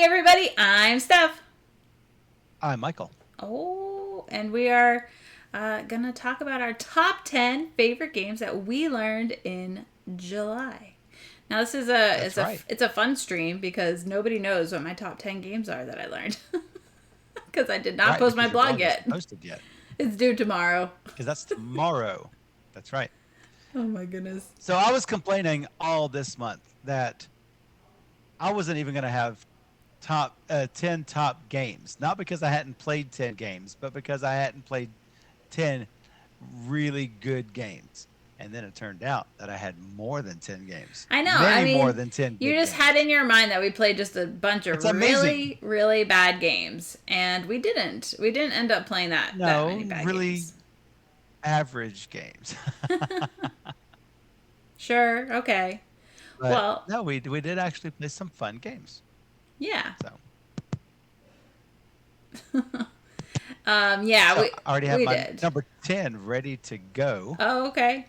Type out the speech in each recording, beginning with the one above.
Hey everybody, I'm Steph. Hi, Michael. Oh, and we are gonna talk about our top 10 favorite games that we learned in July. Now this is a That's right. it's a fun stream because nobody knows what my top 10 games are that I learned because I did not Right, post my because your blog blog isn't yet. posted yet. It's due tomorrow. Because that's tomorrow. That's right. Oh my goodness. So I was complaining all this month that I wasn't even going to have top 10 top games. Not because I hadn't played 10 games, but because I hadn't played 10 really good games. And then it turned out that I had more than 10 games. I know. I Many more mean, than 10 you good just had games. in your mind that we played just a bunch of It's amazing. really, really bad games, and we didn't. We didn't end up playing that No, many bad really games. average games. Sure. Okay. But Well, no, we did actually play some fun games. yeah. So Yeah, So we I already have we my did. number 10 ready to go. Oh, okay.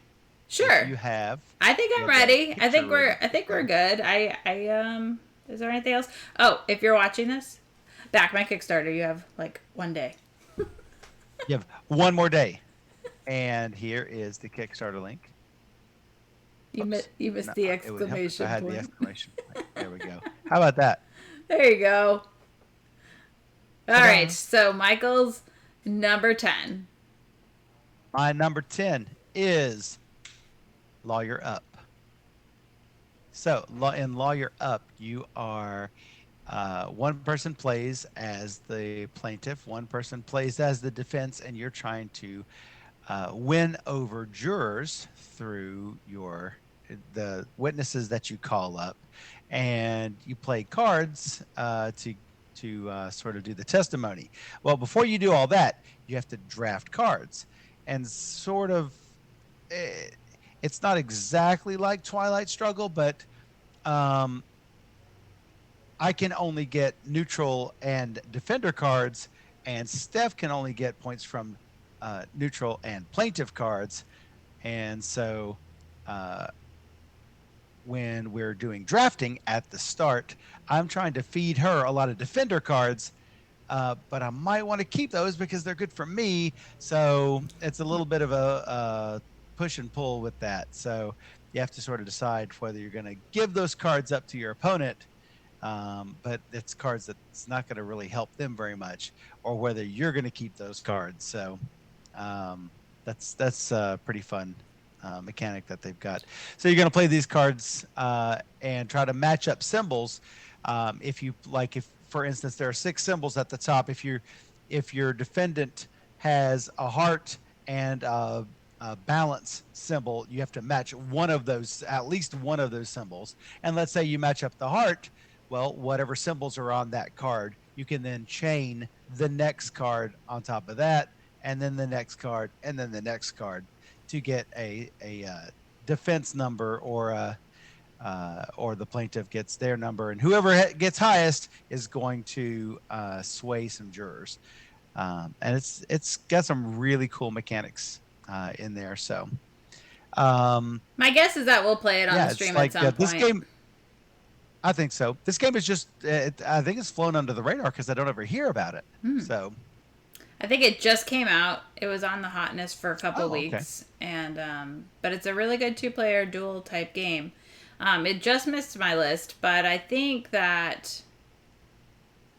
If Sure. you have, I think you I'm have the ready. picture ready I to think we're go. good. I is there anything else? Oh, if you're watching this, back my Kickstarter, you have like 1 day. You have one more day. And here is the Kickstarter link. Oops. You missed No, the it would help if I exclamation had the point. exclamation point. There we go. How about that? There you go. All right. Ta-da! So Michael's number 10. My number 10 is Lawyer Up. So in Lawyer Up, you are one person plays as the plaintiff, one person plays as the defense, and you're trying to win over jurors through the witnesses that you call up, and you play cards to sort of do the testimony. Well, before you do all that, you have to draft cards, and sort of. eh, it's not exactly like Twilight Struggle, but um, I can only get neutral and defender cards, and Steph can only get points from neutral and plaintiff cards. And so uh, when we're doing drafting at the start, I'm trying to feed her a lot of defender cards, but I might want to keep those because they're good for me. So it's a little bit of a push and pull with that. So you have to sort of decide whether you're going to give those cards up to your opponent, but it's cards that's not going to really help them very much, or whether you're going to keep those cards. So um, that's a pretty fun mechanic that they've got. So you're going to play these cards and try to match up symbols. If you like, if for instance there are 6 symbols at the top, if your defendant has a heart and a balance symbol, you have to match one of those, at least one of those symbols. And let's say you match up the heart, well, whatever symbols are on that card, you can then chain the next card on top of that, and then the next card, and then the next card to get a defense number, or the plaintiff gets their number, and whoever gets highest is going to sway some jurors. And it's got some really cool mechanics in there. So My guess is that we'll play it on the yeah, it's stream at like some this point. game. I think so. This game is just, I think it's flown under the radar because I don't ever hear about it. So, I think it just came out. It was on the hotness for a couple oh, okay. weeks, and but it's a really good two-player duel type game. It just missed my list, but I think that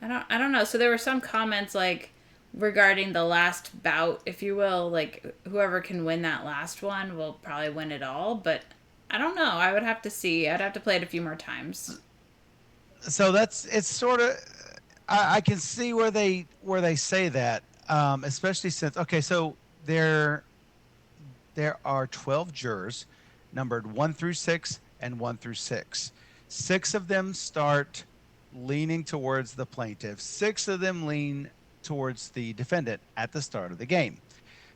I don't know. So there were some comments like regarding the last bout, if you will, like whoever can win that last one will probably win it all. But I don't know. I would have to see. I'd have to play it a few more times. So it's sort of, I can see where they say that, especially since, okay, so there are 12 jurors numbered 1 through 6 and 1 through 6. 6 of them start leaning towards the plaintiff, 6 of them lean towards the defendant at the start of the game.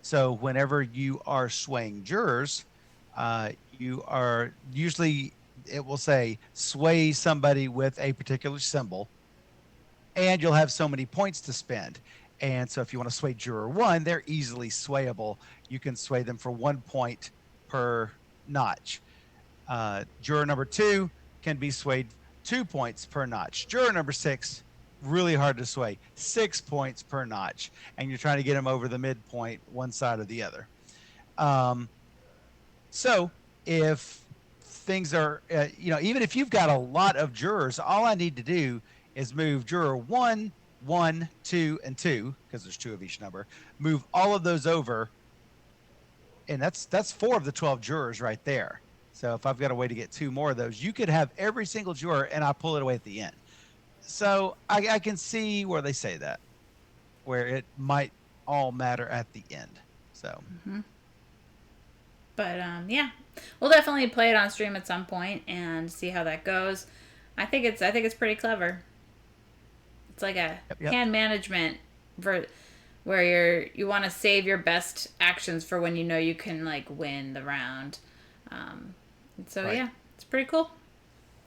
So whenever you are swaying jurors, you are usually, it will say sway somebody with a particular symbol, and you'll have so many points to spend. And so if you want to sway juror 1, they're easily swayable. You can sway them for 1 point per notch. Juror number 2 can be swayed 2 points per notch. Juror number 6 really hard to sway. 6 points per notch, and you're trying to get them over the midpoint, one side or the other. Um, so if things are, even if you've got a lot of jurors, all I need to do is move juror 1, 1, 2, and 2, because there's 2 of each number. Move all of those over, and that's 4 of the 12 jurors right there. So if I've got a way to get 2 more of those, you could have every single juror, and I pull it away at the end. So I can see where they say that, where it might all matter at the end. So. But yeah, we'll definitely play it on stream at some point and see how that goes. I think it's pretty clever. It's like a Yep. hand management for where you want to save your best actions for when you know you can like win the round. So Right. yeah, it's pretty cool.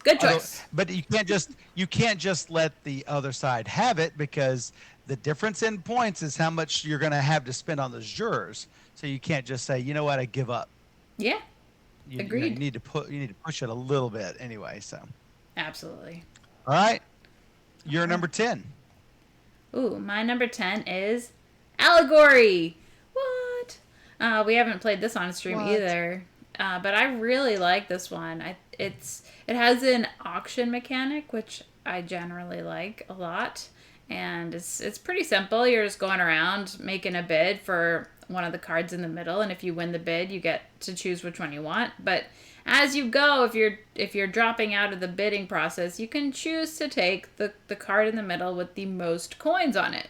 Good choice. But you can't just let the other side have it, because the difference in points is how much you're going to have to spend on those jurors. So you can't just say, you know what, I give up. Yeah, You agreed. need to push it a little bit anyway. So, Absolutely. all right, you're number 10. Ooh, my number 10 is Allegory. What? We haven't played this on stream What? either. But I really like this one. It has an auction mechanic, which I generally like a lot. And it's pretty simple. You're just going around making a bid for one of the cards in the middle, and if you win the bid, you get to choose which one you want. But as you go, if you're dropping out of the bidding process, you can choose to take the card in the middle with the most coins on it.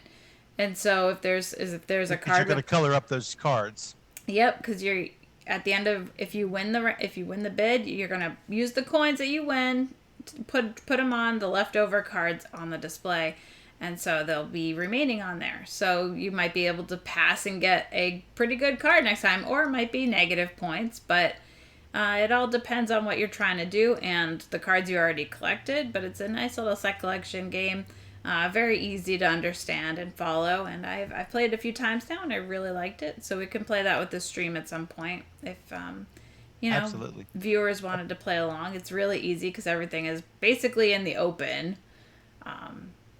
And so if there's a Because card you're going to color up those cards. Yep, because you're at the end of if you win the bid, you're gonna use the coins that you win to put them on the leftover cards on the display, and so they'll be remaining on there. So you might be able to pass and get a pretty good card next time, or it might be negative points, but it all depends on what you're trying to do and the cards you already collected. But it's a nice little set collection game. Very easy to understand and follow, and I've played it a few times now, and I really liked it. So we can play that with the stream at some point if Absolutely. viewers wanted to play along. It's really easy because everything is basically in the open.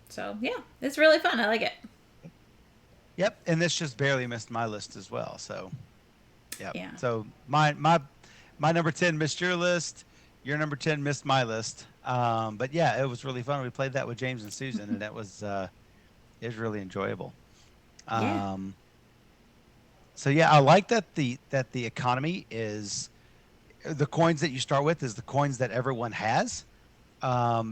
So yeah, it's really fun. I like it. Yep, and this just barely missed my list as well. So, yep. Yeah. So my number 10 missed your list. Your number 10 missed my list. But yeah, it was really fun. We played that with James and Susan, and it was really enjoyable. Yeah. So yeah, I like that the economy is the coins that you start with is the coins that everyone has.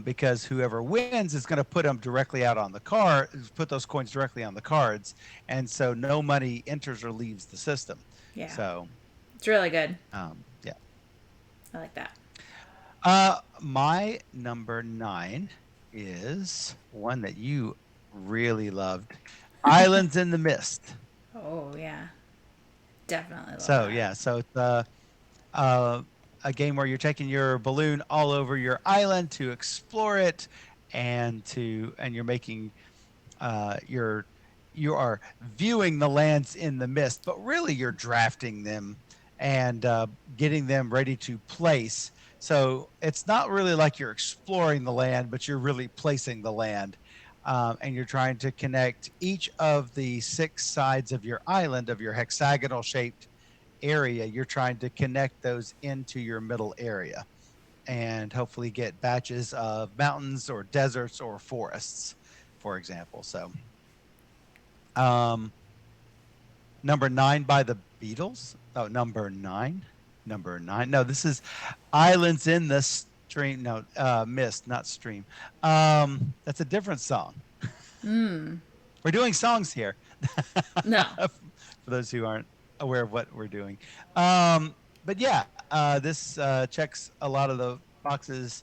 Because whoever wins is going to put them directly out on the card, put those coins directly on the cards, and so no money enters or leaves the system. Yeah. So It's really good. yeah. I like that. My number 9 is one that you really loved, Islands in the Mist. Oh yeah. Definitely love So that. yeah, so it's a game where you're taking your balloon all over your island to explore it, and you're making you are viewing the lands in the mist, but really you're drafting them and getting them ready to place. So it's not really like you're exploring the land, but you're really placing the land. And you're trying to connect each of the 6 sides of your island, of your hexagonal shaped area. You're trying to connect those into your middle area and hopefully get batches of mountains or deserts or forests, for example. So, number 9 by the Beatles. Oh, number 9. No, this is Islands in the Stream. No, Mist, not Stream. That's a different song. We're doing songs here. No. For those who aren't aware of what we're doing. But yeah, this checks a lot of the boxes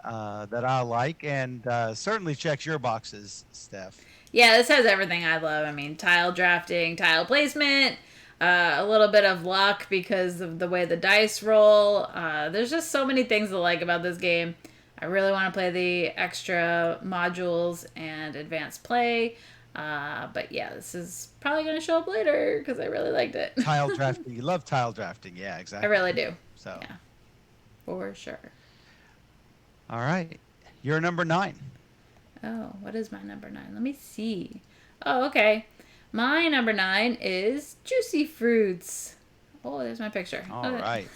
that I like, and certainly checks your boxes, Steph. Yeah, this has everything I love. I mean, tile drafting, tile placement, a little bit of luck because of the way the dice roll. There's just so many things to like about this game. I really want to play the extra modules and advanced play. But yeah, this is probably going to show up later because I really liked it. Tile drafting. You love tile drafting. Yeah, exactly. I really do. So, Yeah, for sure. all right. You're number 9. Oh, what is my number 9? Let me see. Oh, okay. My number 9 is Juicy Fruits. Oh, there's my picture. All Okay. right.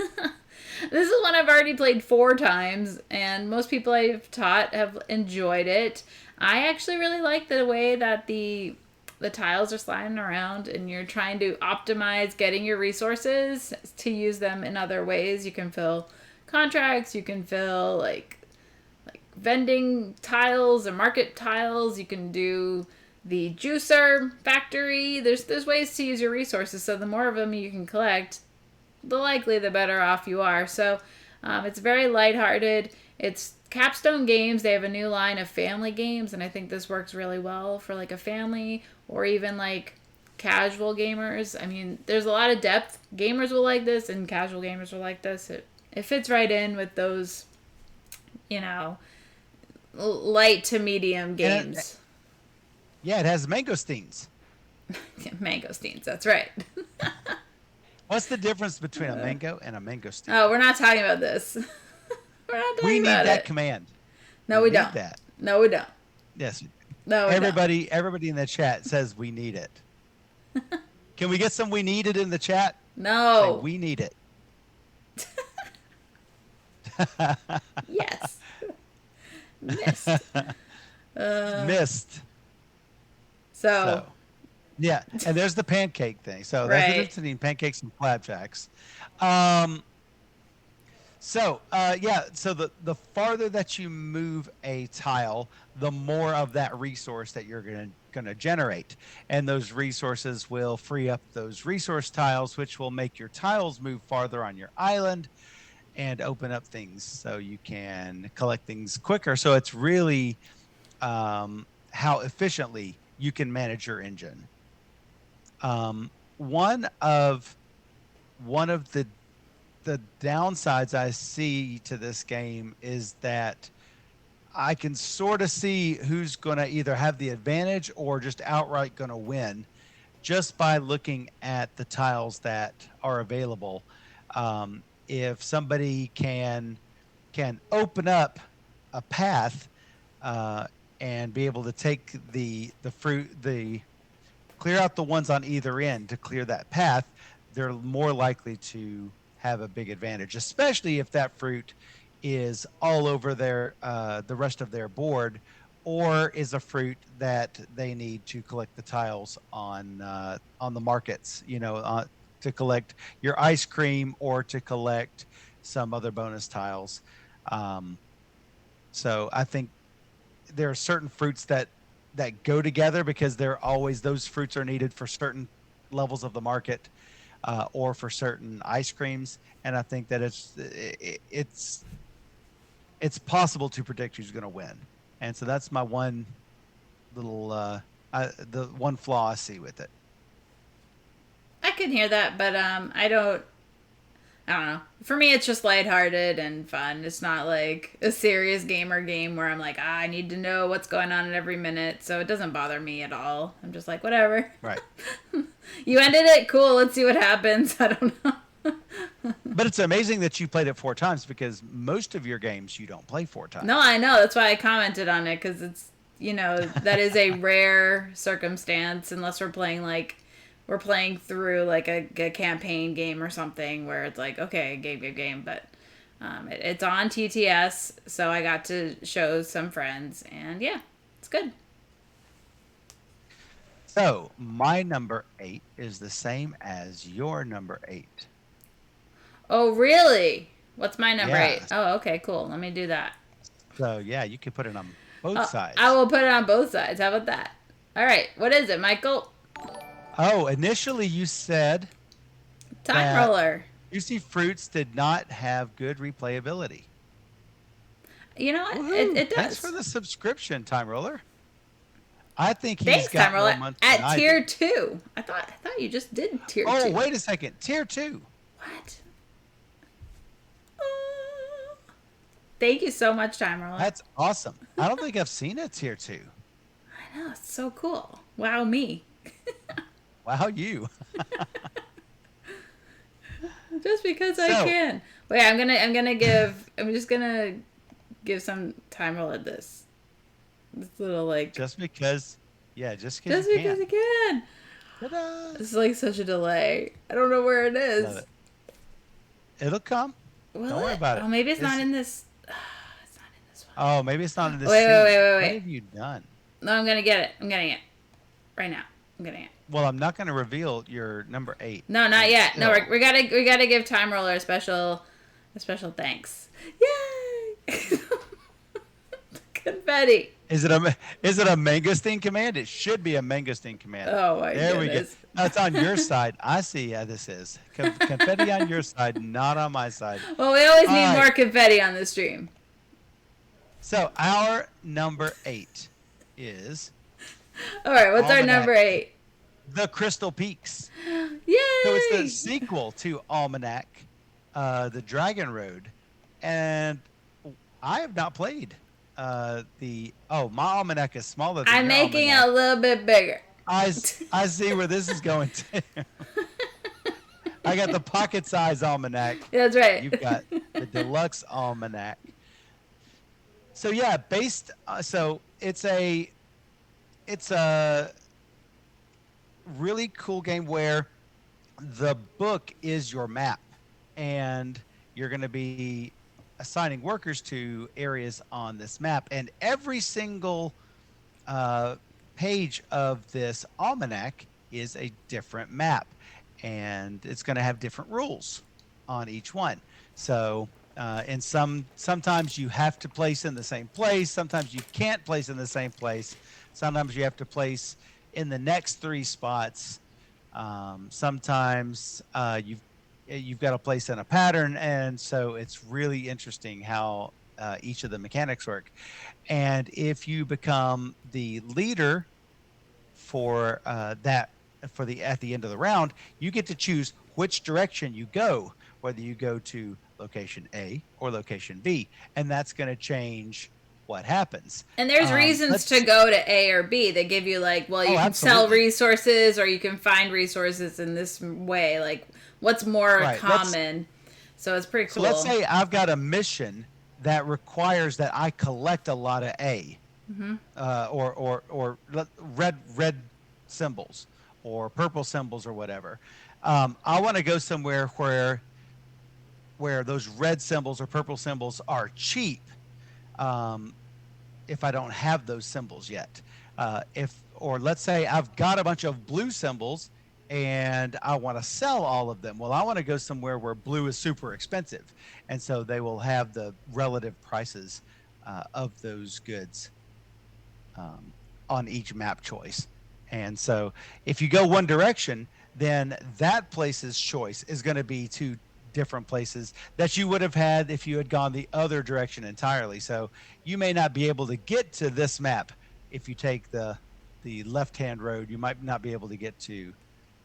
This is one I've already played 4 times, and most people I've taught have enjoyed it. I actually really like the way that the tiles are sliding around, and you're trying to optimize getting your resources to use them in other ways. You can fill contracts. You can fill like vending tiles or market tiles. You can do the juicer factory. There's ways to use your resources. So the more of them you can collect, the likely the better off you are. So it's very lighthearted. It's Capstone Games. They have a new line of family games, and I think this works really well for like a family or even like casual gamers. I mean, there's a lot of depth. Gamers will like this, and casual gamers will like this. It fits right in with those, you know, light to medium games. Yeah, it has mangosteens. Mangosteens, that's right. What's the difference between a mango and a mangosteen? Oh, we're not talking about this. We're not talking We need about that it. command. No, we need don't. that. No, we don't. Yes. No, we Everybody in the chat says we need it. Can we get some we need it in the chat? don't. No. Say, we need it. Yes. Missed. Missed. So, yeah, and there's the pancake thing. So that's the Right. difference between pancakes and flapjacks. So the farther that you move a tile, the more of that resource that you're gonna generate, and those resources will free up those resource tiles, which will make your tiles move farther on your island and open up things so you can collect things quicker. So it's really how efficiently you can manage your engine. One of the downsides I see to this game is that I can sort of see who's going to either have the advantage or just outright going to win just by looking at the tiles that are available. If somebody can open up a path and be able to take the fruit, clear out the ones on either end to clear that path, they're more likely to have a big advantage, especially if that fruit is all over their the rest of their board, or is a fruit that they need to collect the tiles on the markets, to collect your ice cream or to collect some other bonus tiles. So I think there are certain fruits that go together because those fruits are needed for certain levels of the market or for certain ice creams, and I think that it's possible to predict who's going to win, and so that's my one little the one flaw I see with it. I can hear that, but I don't know. For me, it's just lighthearted and fun. It's not like a serious gamer game where I'm like, I need to know what's going on at every minute. So it doesn't bother me at all. I'm just like, whatever. Right. You ended it. Cool. Let's see what happens. I don't know. But it's amazing that you played it 4 times because most of your games you don't play 4 times. No, I know. That's why I commented on it because it's, that is a rare circumstance unless we're playing through like a campaign game or something where it's like, okay, game. But it's on TTS, so I got to show some friends, and yeah, it's good. So my number 8 is the same as your number 8. Oh, really? What's my number Yeah. 8? Oh, okay, cool. Let me do that. So yeah, you can put it on both sides. I will put it on both sides. How about that? All right, what is it, Michael? Oh, initially you said Time Roller. Juicy Fruits did not have good replayability. You know what? It does. Thanks for the subscription, Time Roller. I think he's Thanks, got Time Roller. more months than At I tier do. 2. I thought you just did tier 2. Oh, wait a second. Tier 2. What? Thank you so much, Time Roller. That's awesome. I don't think I've seen a tier 2. I know, it's so cool. Wow, me. Wow, you. Just because I can. Wait, I'm just gonna give some Time Roller This little like Just because, yeah, just because just you because can. I can. Ta-da! It's like such a delay. I don't know where it Love is. it. It'll come. Will Don't worry it? about Oh, it. maybe it's not It's in this. It's not in this one. oh, maybe it's not in this Wait, wait, wait, scene. wait, What wait. have you done? No, I'm gonna get it. I'm getting it right now. I'm getting it. Well, I'm not going to reveal your number 8 No, not yet. No, until. we gotta give Time Roller a special thanks. Yay! Confetti. Is it a mangosteen command? It should be a mangosteen command. Oh my There we go. goodness. That's on your side. I see how this is. Confetti on your side, not on my side. Well, we always All need right. more confetti on the stream. So our number 8 is All right, what's our Almanac. number 8? the Crystal Peaks. Yay! So it's the sequel to Almanac, the Dragon Road, and I have not played my Almanac is smaller than I'm your making it Almanac. a little bit bigger. I see where this is going to. I got the pocket size Almanac. That's right. You've got the deluxe Almanac. So yeah, so it's a really cool game where the book is your map, and you're going to be assigning workers to areas on this map, and every single page of this almanac is a different map, and it's going to have different rules on each one. So and sometimes you have to place in the same place, sometimes you can't place in the same place, sometimes you have to place in the next 3 spots, sometimes you've got to place in a pattern, and so it's really interesting how each of the mechanics work. And if you become the leader for at the end of the round, you get to choose which direction you go, whether you go to location A or location B, and that's going to change what happens. And there's reasons to go to A or B. They give you like, well, you can sell absolutely. resources or you can find resources in this way. Like, what's more Right, common? So it's pretty So cool. let's say I've got a mission that requires that I collect a lot of A, or red symbols or purple symbols or whatever. I want to go somewhere where those red symbols or purple symbols are cheap. If I don't have those symbols yet, or let's say I've got a bunch of blue symbols and I want to sell all of them. Well, I want to go somewhere where blue is super expensive, and so they will have the relative prices of those goods on each map choice. And so if you go one direction, then that place's choice is going to be 2 different places that you would have had if you had gone the other direction entirely. So you may not be able to get to this map if you take the left-hand road. You might not be able to get to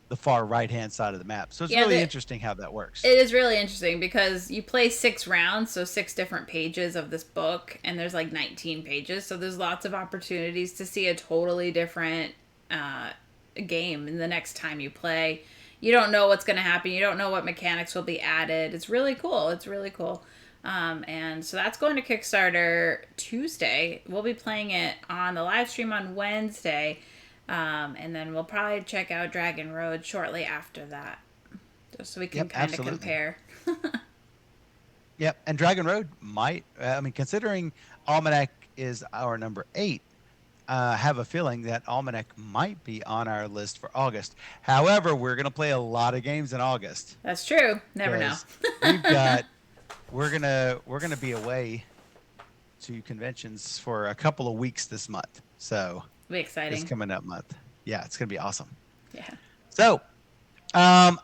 the far right-hand side of the map. So it's really interesting how that works. It is really interesting because you play 6 rounds, so 6 different pages of this book, and there's like 19 pages, so there's lots of opportunities to see a totally different game in the next time you play. You don't know what's going to happen. You don't know what mechanics will be added. It's really cool. It's really cool. And so that's going to Kickstarter Tuesday. We'll be playing it on the live stream on Wednesday. And then we'll probably check out Dragon Road shortly after that. Just so we can kind of compare. Yep. And Dragon Road considering Almanac is our number 8, have a feeling that Almanac might be on our list for August. However, we're going to play a lot of games in August. That's true. Never know. We're gonna be away to conventions for a couple of weeks this month. So it'll be exciting. This coming up month. Yeah, it's gonna be awesome. Yeah. So, I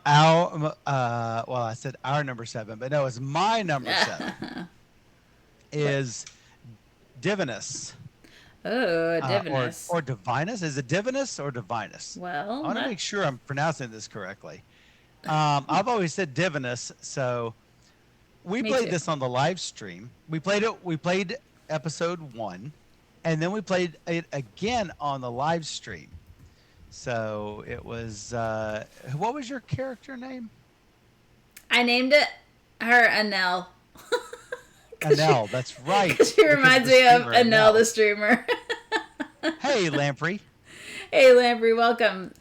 said our number 7, but no, it's my number 7 is Divinus. Oh, Divinus. Or Divinus. Is it Divinus or Divinus? Well, I want to make sure I'm pronouncing this correctly. I've always said Divinus, so we played this on the live stream. We played episode 1, and then we played it again on the live stream. So it was what was your character name? I named her Anel. Anel, that's right. She reminds me of Anel the streamer. Hey, Lamprey. Hey, Lamprey, welcome.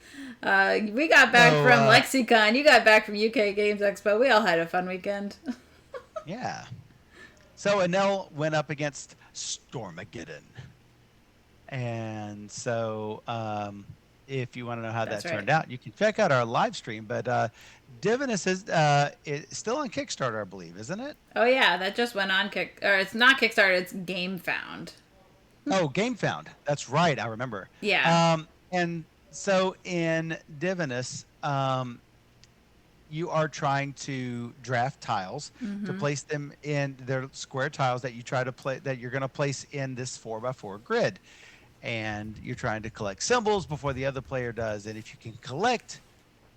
We got back So, from Lexicon. You got back from UK Games Expo. We all had a fun weekend. yeah. So Enel went up against Stormageddon. And so, if you want to know how That's that right. turned out, you can check out our live stream. But Divinus is it's still on Kickstarter, I believe, isn't it? Oh yeah, that just went on Kick, or it's not Kickstarter. It's Game Found. Oh, GameFound. That's right. I remember. Yeah. And so in Divinus, you are trying to draft tiles to Mm-hmm. place them in their square tiles that you try to play that you're going to place in this 4x4 grid. And you're trying to collect symbols before the other player does. And if you can collect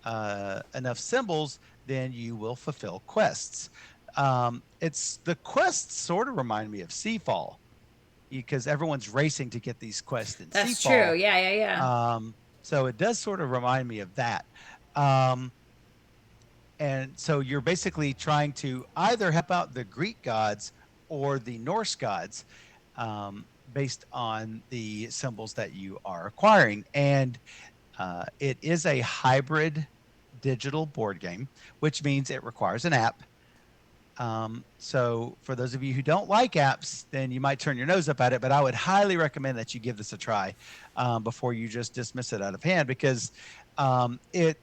enough symbols, then you will fulfill quests. It's the quests sort of remind me of Seafall because everyone's racing to get these quests in That's true. Seafall. Yeah, yeah, yeah. So it does sort of remind me of that. Um, and so you're basically trying to either help out the Greek gods or the Norse gods based on the symbols that you are acquiring. And it is a hybrid digital board game, which means it requires an app. So for those of you who don't like apps, then you might turn your nose up at it, but I would highly recommend that you give this a try before you just dismiss it out of hand because it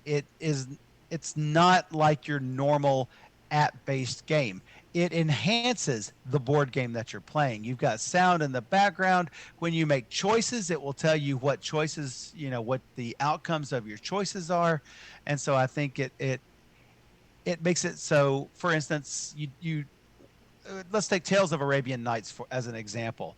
it is it's not like your normal app-based game. It enhances the board game that you're playing. You've got sound in the background. When you make choices, it will tell you what choices, what the outcomes of your choices are. And so I think it makes it so, for instance, you let's take Tales of Arabian Nights as an example.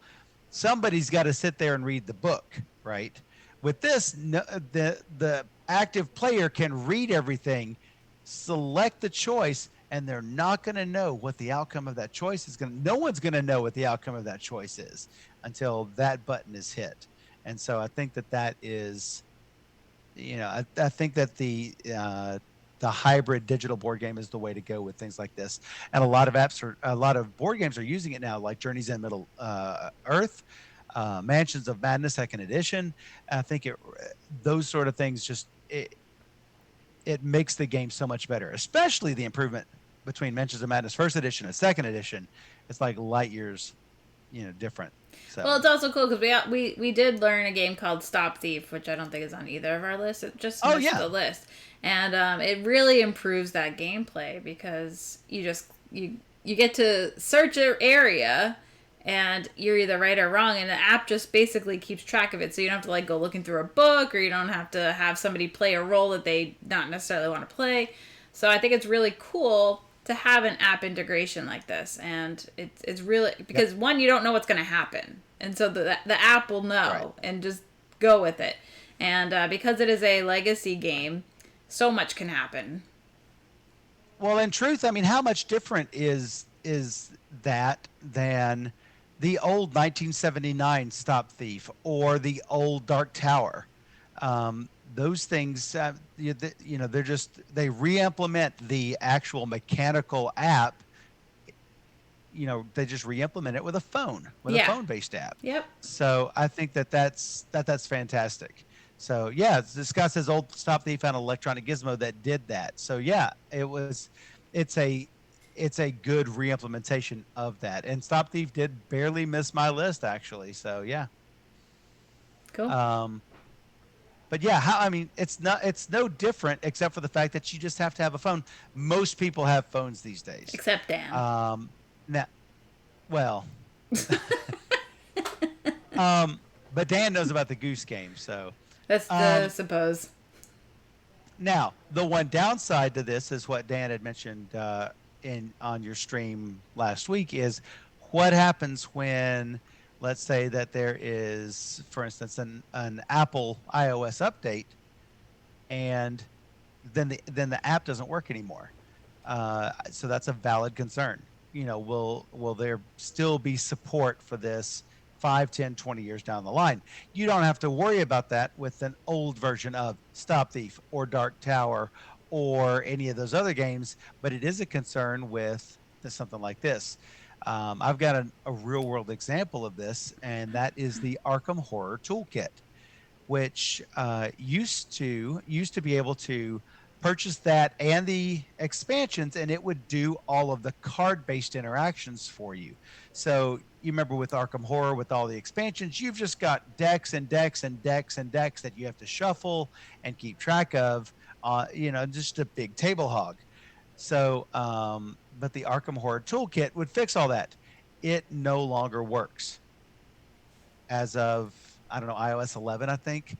Somebody's got to sit there and read the book, right? With this, no, the active player can read everything, select the choice, and they're not going to know what the outcome of that choice is going to. No one's going to know what the outcome of that choice is until that button is hit. And so I think that is, I think that the hybrid digital board game is the way to go with things like this. And a lot of board games are using it now, like Journeys in Middle Earth, Mansions of Madness Second Edition. I think those sort of things it makes the game so much better, especially the improvement between Mansions of Madness First Edition and Second Edition. It's like light years, different. Well, So, it's also cool because we did learn a game called Stop Thief, which I don't think is on either of our lists. It just oh missed yeah, the list, and it really improves that gameplay because you get to search an area, and you're either right or wrong, and the app just basically keeps track of it, so you don't have to like go looking through a book, or you don't have to have somebody play a role that they not necessarily want to play. So I think it's really cool to have an app integration like this, and it's really yep, because one, you don't know what's going to happen, and so the app will right. know and just go with it, and because it is a legacy game, so much can happen. Well, in truth, I mean, how much different is that than the old 1979 Stop Thief or the old Dark Tower? Those things, they re-implement the actual mechanical app. They just re-implement it with with a Yeah. phone-based app. Yep. So I think that's fantastic. So yeah, Scott says old Stop Thief found an electronic gizmo that did that. So yeah, it's a it's a good re-implementation of that. And Stop Thief did barely miss my list actually. So yeah. Cool. Um, but yeah, I mean, it's no different except for the fact that you just have to have a phone. Most people have phones these days. Except Dan. Um, now, well, but Dan knows about the Goose Game, so. That's the Um, suppose. Now, the one downside to this is what Dan had mentioned in on your stream last week is what happens when, let's say that there is, for instance, an Apple iOS update, and then the app doesn't work anymore. So that's a valid concern. Will there still be support for this 5, 10, 20 years down the line? You don't have to worry about that with an old version of Stop Thief or Dark Tower or any of those other games, but it is a concern with something like this. I've got a real world example of this, and that is the Arkham Horror Toolkit, which used to be able to purchase that and the expansions, and it would do all of the card-based interactions for you. So you remember with Arkham Horror, with all the expansions, you've just got decks and decks and decks and decks that you have to shuffle and keep track of. Just a big table hog. So, but the Arkham Horror Toolkit would fix all that. It no longer works as of, I don't know, iOS 11, I think.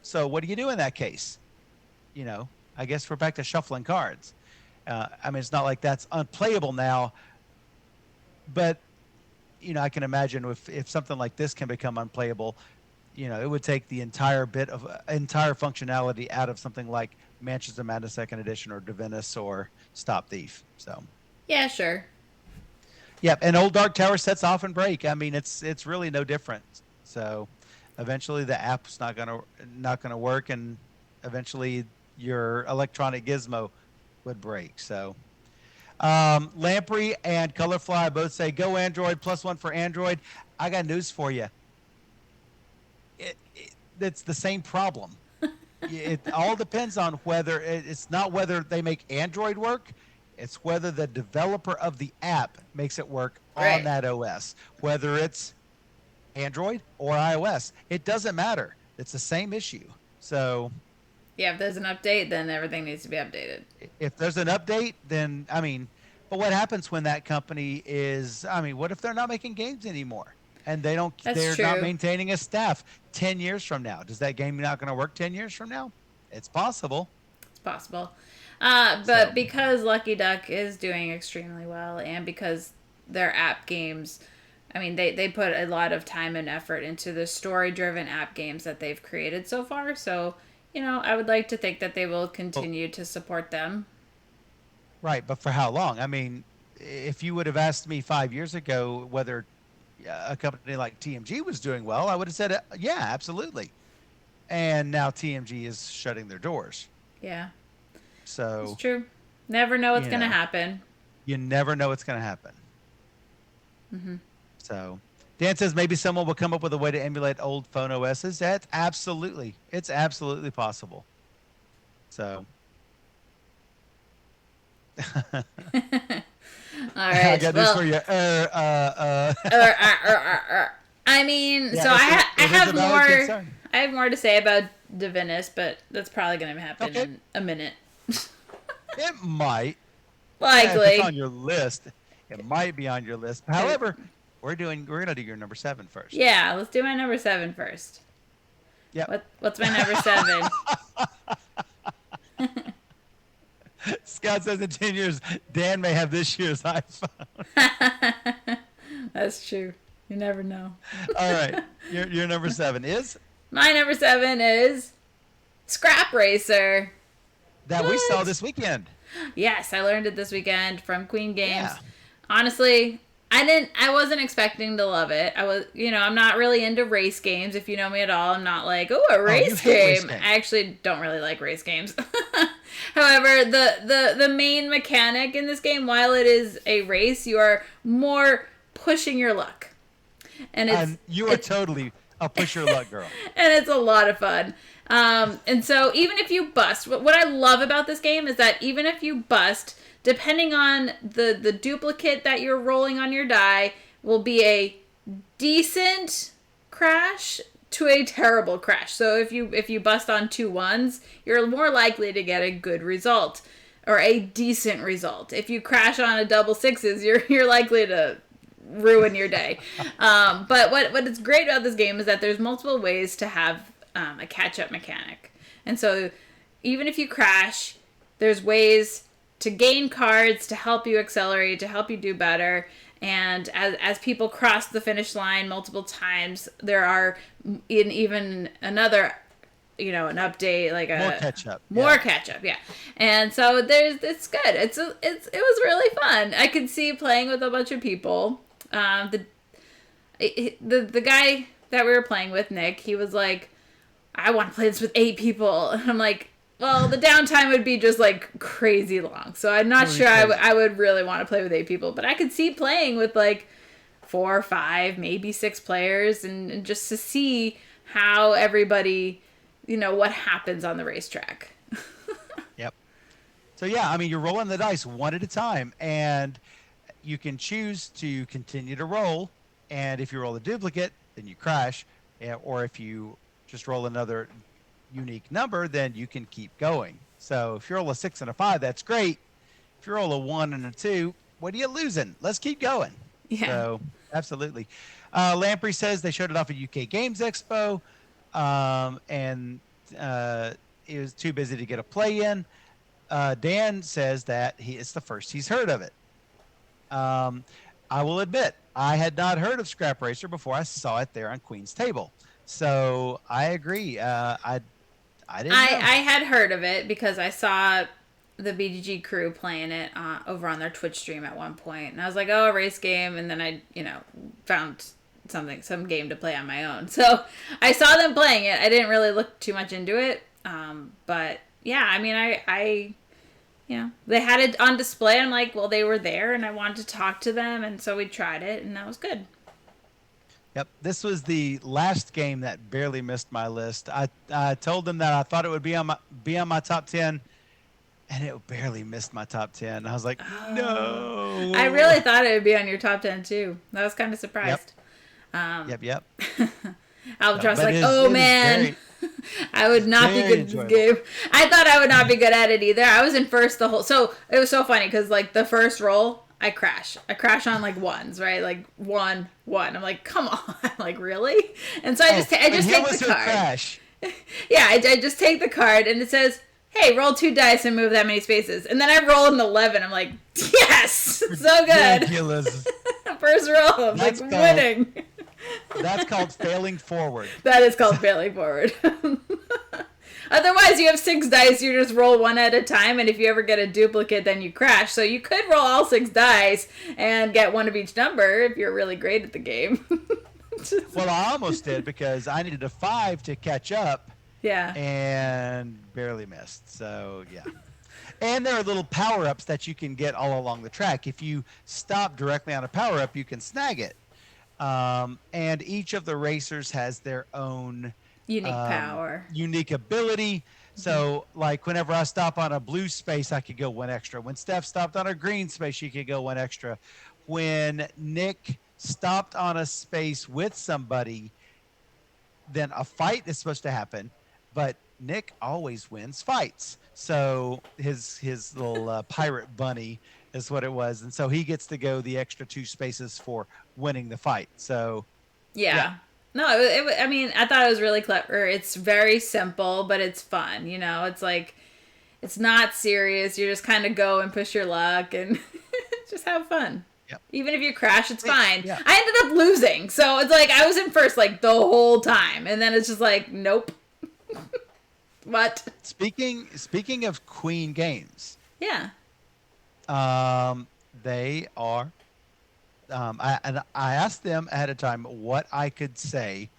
So what do you do in that case? I guess we're back to shuffling cards. I mean, it's not like that's unplayable now, but I can imagine if something like this can become unplayable, it would take the entire functionality out of something like Mansions of Madness Second Edition or Divinus or Stop Thief. So Yeah, sure. yeah, and Old Dark Tower sets off and break. I mean, it's really no different. So eventually the app's not gonna work, and eventually your electronic gizmo would break. So Lamprey and Colorfly both say go Android, +1 for Android. I got news for you. It's the same problem. It all depends on it's not whether they make Android work, it's whether the developer of the app makes it work on Right. that OS, whether it's Android or iOS. It doesn't matter. It's the same issue. So Yeah, if there's an update, then everything needs to be updated. if there's an update, then I mean, but what happens when that company is? I mean, what if they're not making games anymore and That's they're not true. maintaining a staff? 10 years from now, does that game not going to work? 10 years from now, it's possible. It's possible. So But because Lucky Duck is doing extremely well, and because their app games, I mean, they put a lot of time and effort into the story driven app games that they've created so far. So, I would like to think that they will well, continue to support them. right, but for how long? I mean, if you would have asked me 5 years ago whether a company like TMG was doing well, I would have said, yeah, absolutely. And now TMG is shutting their doors. Yeah, it's So, true. Never know what's you going to know, happen. you never know what's going to happen. So, Dan says maybe someone will come up with a way to emulate old phone OSs. It's absolutely possible. So, All I right. got this Well, for you. I mean, so Yeah, I it is a have valid more. concern. I have more to say about Divinus, but that's probably going to happen Okay, in a minute. it might. If it's on Likely. your list, it might be on your list. However, we're gonna do your number 7 first. Yeah, let's do my number 7 first. Yep. What's my number 7? Scott says in 10 years, Dan may have this year's iPhone. That's true. You never know. All right. Your number 7 is My number 7 is Scrap Racer. that we saw What? this weekend. Yes, I learned it this weekend from Queen Games. Yeah. Honestly, I wasn't expecting to love it. I'm not really into race games. If you know me at all, I'm not like, oh, a Oh, you race hate race game. games. I actually don't really like race games. However, the main mechanic in this game, while it is a race, you are more pushing your luck. And And you are it's totally a push your luck girl. and it's a lot of fun. And so even if you bust, what I love about this game is that even if you bust, depending on the duplicate that you're rolling on your die, will be a decent crash to a terrible crash. So if you bust on 2 1s, you're more likely to get a good result or a decent result. If you crash on a double sixes, you're likely to ruin your day. But what is great about this game is that there's multiple ways to have a catch-up mechanic. And so even if you crash, there's ways to gain cards to help you accelerate, to help you do better. And as people cross the finish line multiple times, there are even another, an update, like More catch up. more Yeah. catch up, yeah. And so it's good. It was really fun. I could see playing with a bunch of people. The guy that we were playing with, Nick, he was like, I want to play this with 8 people. And I'm like, Well, the downtime would be just like crazy long. So I'm not sure I would really want to play with 8 people, but I could see playing with like 4 or 5, maybe 6 players, and just to see how everybody, what happens on the racetrack. Yep. So yeah, I mean, you're rolling the dice one at a time, and you can choose to continue to roll. And if you roll a duplicate, then you crash. Or if you just roll another unique number, then you can keep going. So if you roll a 6 and a 5, that's great. If you roll a 1 and a 2, what are you losing? Let's keep going. Yeah. So absolutely. Lamprey says they showed it off at UK Games Expo, and he was too busy to get a play in. Dan says that it's the first he's heard of it. I will admit, I had not heard of Scrap Racer before I saw it there on Queen's Table. So I agree. I didn't know. I had heard of it because I saw the BGG crew playing it over on their Twitch stream at one point, and I was like, "Oh, a race game," and then I, found some game to play on my own. So I saw them playing it. I didn't really look too much into it, but yeah, I mean, I they had it on display. I'm like, well, they were there, and I wanted to talk to them, and so we tried it, and that was good. Yep, this was the last game that barely missed my list. I told them that I thought it would be on my top 10, and it barely missed my top 10. I was like, no. I really thought it would be on your top 10 too. I was kind of surprised. Yep. Albatross, man, I would not be good at this game. I thought I would not be good at it either. I was in first the whole. So it was so funny because like the first roll, I crash on like ones, right? Like 1, 1. I'm like, come on, like really? And so I just take the card. Crash. Yeah, I just take the card and it says, "Hey, roll 2 dice and move that many spaces." And then I roll an 11. I'm like, yes, so good. Ridiculous. First roll, I'm like winning. That's called failing forward. That is called failing forward. Otherwise, you have 6 dice. You just roll 1 at a time, and if you ever get a duplicate, then you crash. So you could roll all 6 dice and get 1 of each number if you're really great at the game. Well, I almost did because I needed a 5 to catch up. Yeah. And barely missed. So yeah. And there are little power-ups that you can get all along the track. If you stop directly on a power-up, you can snag it. And each of the racers has their own unique ability. So like whenever I stop on a blue space, I could go 1 extra. When Steph stopped on a green space, she could go 1 extra. When Nick stopped on a space with somebody, then a fight is supposed to happen, but Nick always wins fights. So his little pirate bunny is what it was, and so he gets to go the extra 2 spaces for winning the fight. So yeah. No, I mean, I thought it was really clever. It's very simple, but it's fun. It's like, it's not serious. You just kind of go and push your luck and just have fun. Yep. Even if you crash, it's fine. Yeah. I ended up losing. So it's like, I was in first like the whole time. And then it's just like, nope. What? Speaking of Queen Games. Yeah. They are. I asked them ahead of time what I could say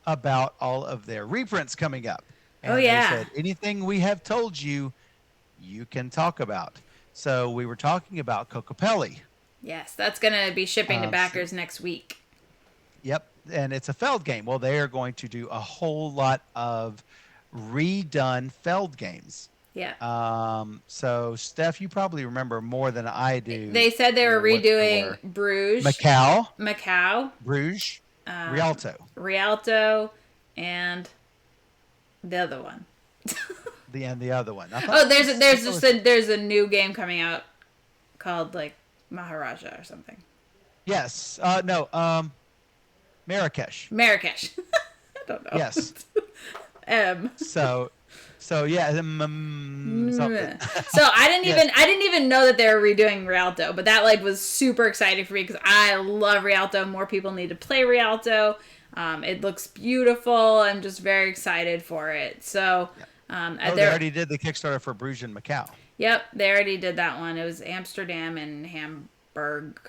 about all of their reprints coming up. And they said, anything we have told you, you can talk about. So we were talking about Kokopelli. Yes, that's going to be shipping to backers next week. Yep, and it's a Feld game. Well, they are going to do a whole lot of redone Feld games. Yeah. So, Steph, you probably remember more than I do. They said they were redoing Bruges. Macau. Bruges. Rialto. And the other one. the other one. There's a new game coming out called like Maharaja or something. Yes. Marrakesh. I don't know. Yes. So yeah, something. So I didn't even know that they were redoing Rialto, but that like was super exciting for me because I love Rialto. More people need to play Rialto. It looks beautiful. I'm just very excited for it. So, they already did the Kickstarter for Bruges and Macau. Yep, they already did that one. It was Amsterdam and Hamburg.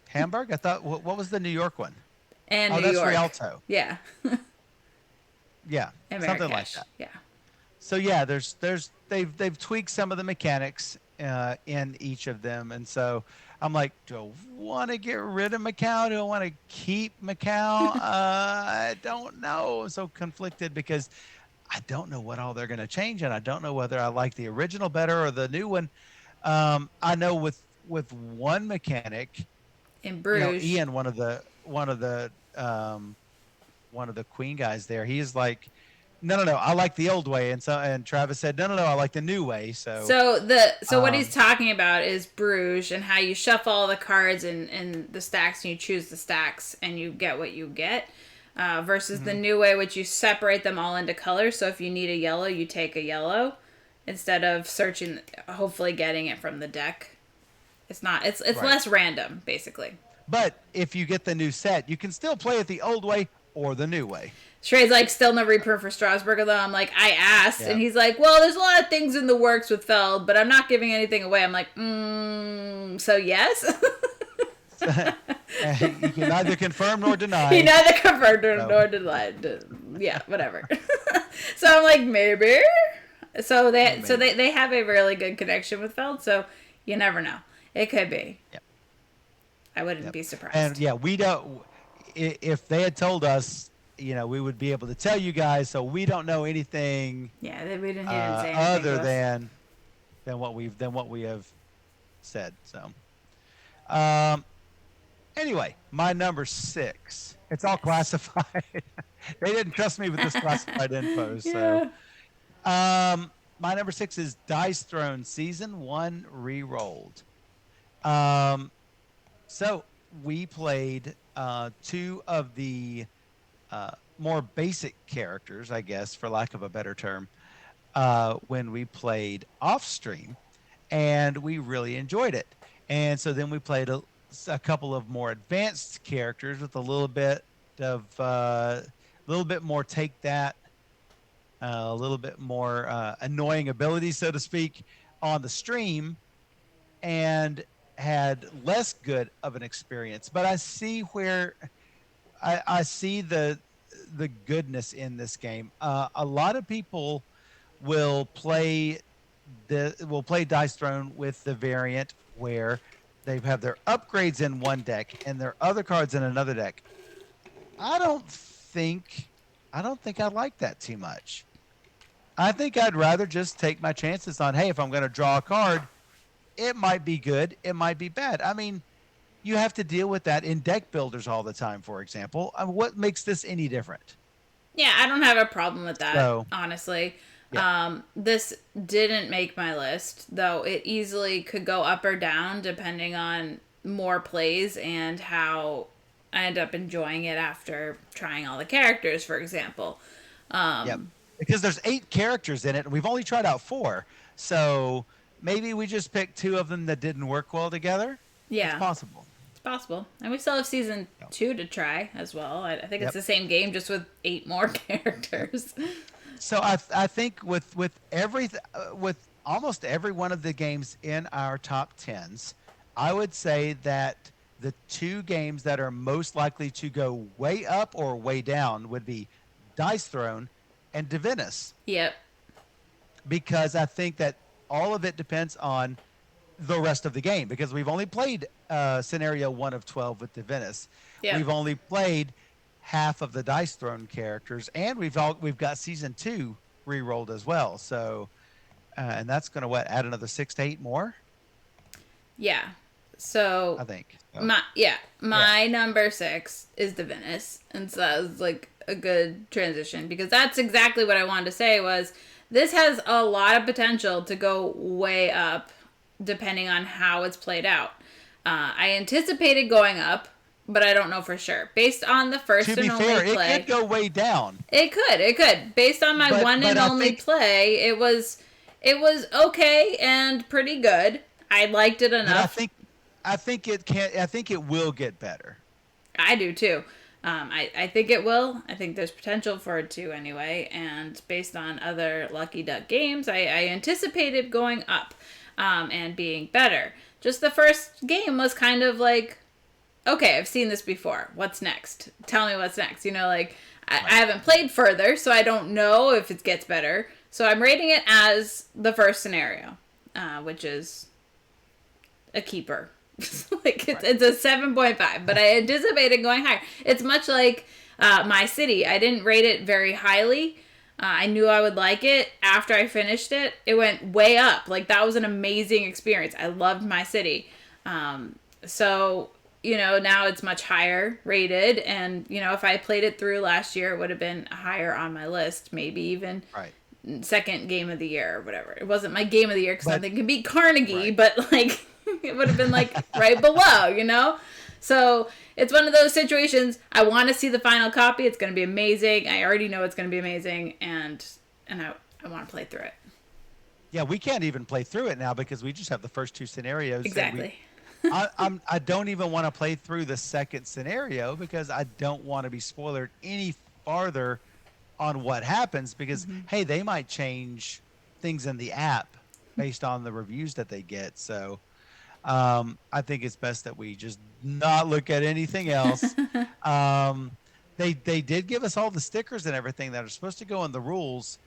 Hamburg? I thought. What was the New York one? And New York. Rialto. Yeah. Yeah, something like that. Yeah. so yeah, they've tweaked some of the mechanics in each of them, and so I'm like, do I want to get rid of Macau? Do I want to keep Macau? I don't know. I'm so conflicted because I don't know what all they're going to change, and I don't know whether I like the original better or the new one. I know with one mechanic, In you know, Bruges. Ian, one of the Queen guys there, he is like, no, no, no, I like the old way, and Travis said, no, no, no, I like the new way. So, So what he's um, talking about is Bruges and how you shuffle all the cards in the stacks and you choose the stacks and you get what you get. Versus the mhm, new way, which you separate them all into colors. So if you need a yellow, you take a yellow instead of searching, hopefully getting it from the deck. It's right. less random, basically. But if you get the new set, you can still play it the old way or the new way. Trey's like, still no reprint for Strasburg, though. I'm like, I asked. And Yeah. he's like, well, there's a lot of things in the works with Feld, but I'm not giving anything away. I'm like, so yes? You can neither confirm nor He deny. neither confirmed So, nor denied. Yeah, whatever. So I'm like, maybe. maybe. They have a really good connection with Feld, so you never know. It could be. Yep. I wouldn't Yep. be And surprised. yeah, we don't. If they had told us, you know, we would be able to tell you guys. So we don't know anything Yeah, we didn't, he didn't say anything other to us. than what we have said. So, um, anyway, my number 6. It's all Yes. classified. They didn't trust me with this classified info. So, Yeah. my number 6 is Dice Throne Season 1 Rerolled. Um, so we played two of the more basic characters, I guess, for lack of a better term, when we played off stream, and we really enjoyed it. And so then we played a couple of more advanced characters with a little bit more take that, a little bit more annoying abilities, so to speak, on the stream, and had less good of an experience. But I see where I see the goodness in this game. A lot of people will play will play Dice Throne with the variant where they have their upgrades in one deck and their other cards in another deck. I don't think I don't think I like that too much. I think I'd rather just take my chances on, hey, if I'm going to draw a card, it might be good, it might be bad. I mean, you have to deal with that in deck builders all the time, for example. What makes this any different? Yeah, I don't have a problem with that, So, honestly. yeah. This didn't make my list, though it easily could go up or down depending on more plays and how I end up enjoying it after trying all the characters, for example. Yep. Um, Because there's 8 characters in it, and we've only tried out 4. So maybe we just picked 2 of them that didn't work well together. It's yeah, possible. it's possible. And we still have season Yep. 2 to try as well. I think it's Yep. the same game, just with 8 more characters. So I think with almost every one of the games in our top 10s, I would say that the 2 games that are most likely to go way up or way down would be Dice Throne and Divinus, Yep. because I think that all of it depends on the rest of the game, because we've only played scenario 1 of 12 with Divinus. Yep. We've only played half of the Dice Throne characters, and we've got season 2 re-rolled as well. So and that's going to add another 6 to 8 more, Yeah. So I think. So, yeah. my number 6 is Divinus, and so that was like a good transition because that's exactly what I wanted to say was this has a lot of potential to go way up depending on how it's played out. I anticipated going up, but I don't know for sure. Based on the first To and be only fair, it play, could go way down, it could. Based on my one but and I only think play, it was okay and pretty good. I liked it but enough. I think it will get better. I do too. I think it will. I think there's potential for it to anyway. And based on other Lucky Duck games, I anticipated going up and being better. Just the first game was kind of like, okay, I've seen this before. What's next? Tell me what's next. You know, like I Right. haven't played further, so I don't know if it gets better. So I'm rating it as the first scenario, which is a keeper. Like it's a 7.5, but I anticipated going higher. It's much like My City. I didn't rate it very highly. I knew I would like it. After I finished it, it went way up. Like that was an amazing experience. I loved My City. So now it's much higher rated, and if I played it through last year, it would have been higher on my list, maybe even Right. second game of the year or whatever. It wasn't my game of the year because nothing can beat Carnegie, right. but like it would have been like right below. So it's one of those situations. I want to see the final copy. It's going to be amazing. I already know it's going to be amazing, and I want to play through it. Yeah, we can't even play through it now because we just have the first two scenarios. Exactly. I don't even want to play through the second scenario because I don't want to be spoiled any farther on what happens because hey, they might change things in the app based on the reviews that they get. So I think it's best that we just not look at anything else. They did give us all the stickers and everything that are supposed to go in the rules,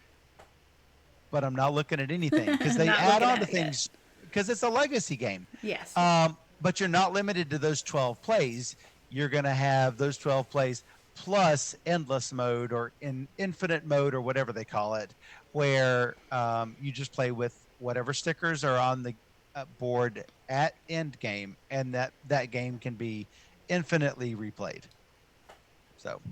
but I'm not looking at anything because they add on to things because it's a legacy game. Yes. But you're not limited to those 12 plays. You're going to have those 12 plays plus endless mode or infinite mode or whatever they call it, where you just play with whatever stickers are on the board at end game, and that game can be infinitely replayed. So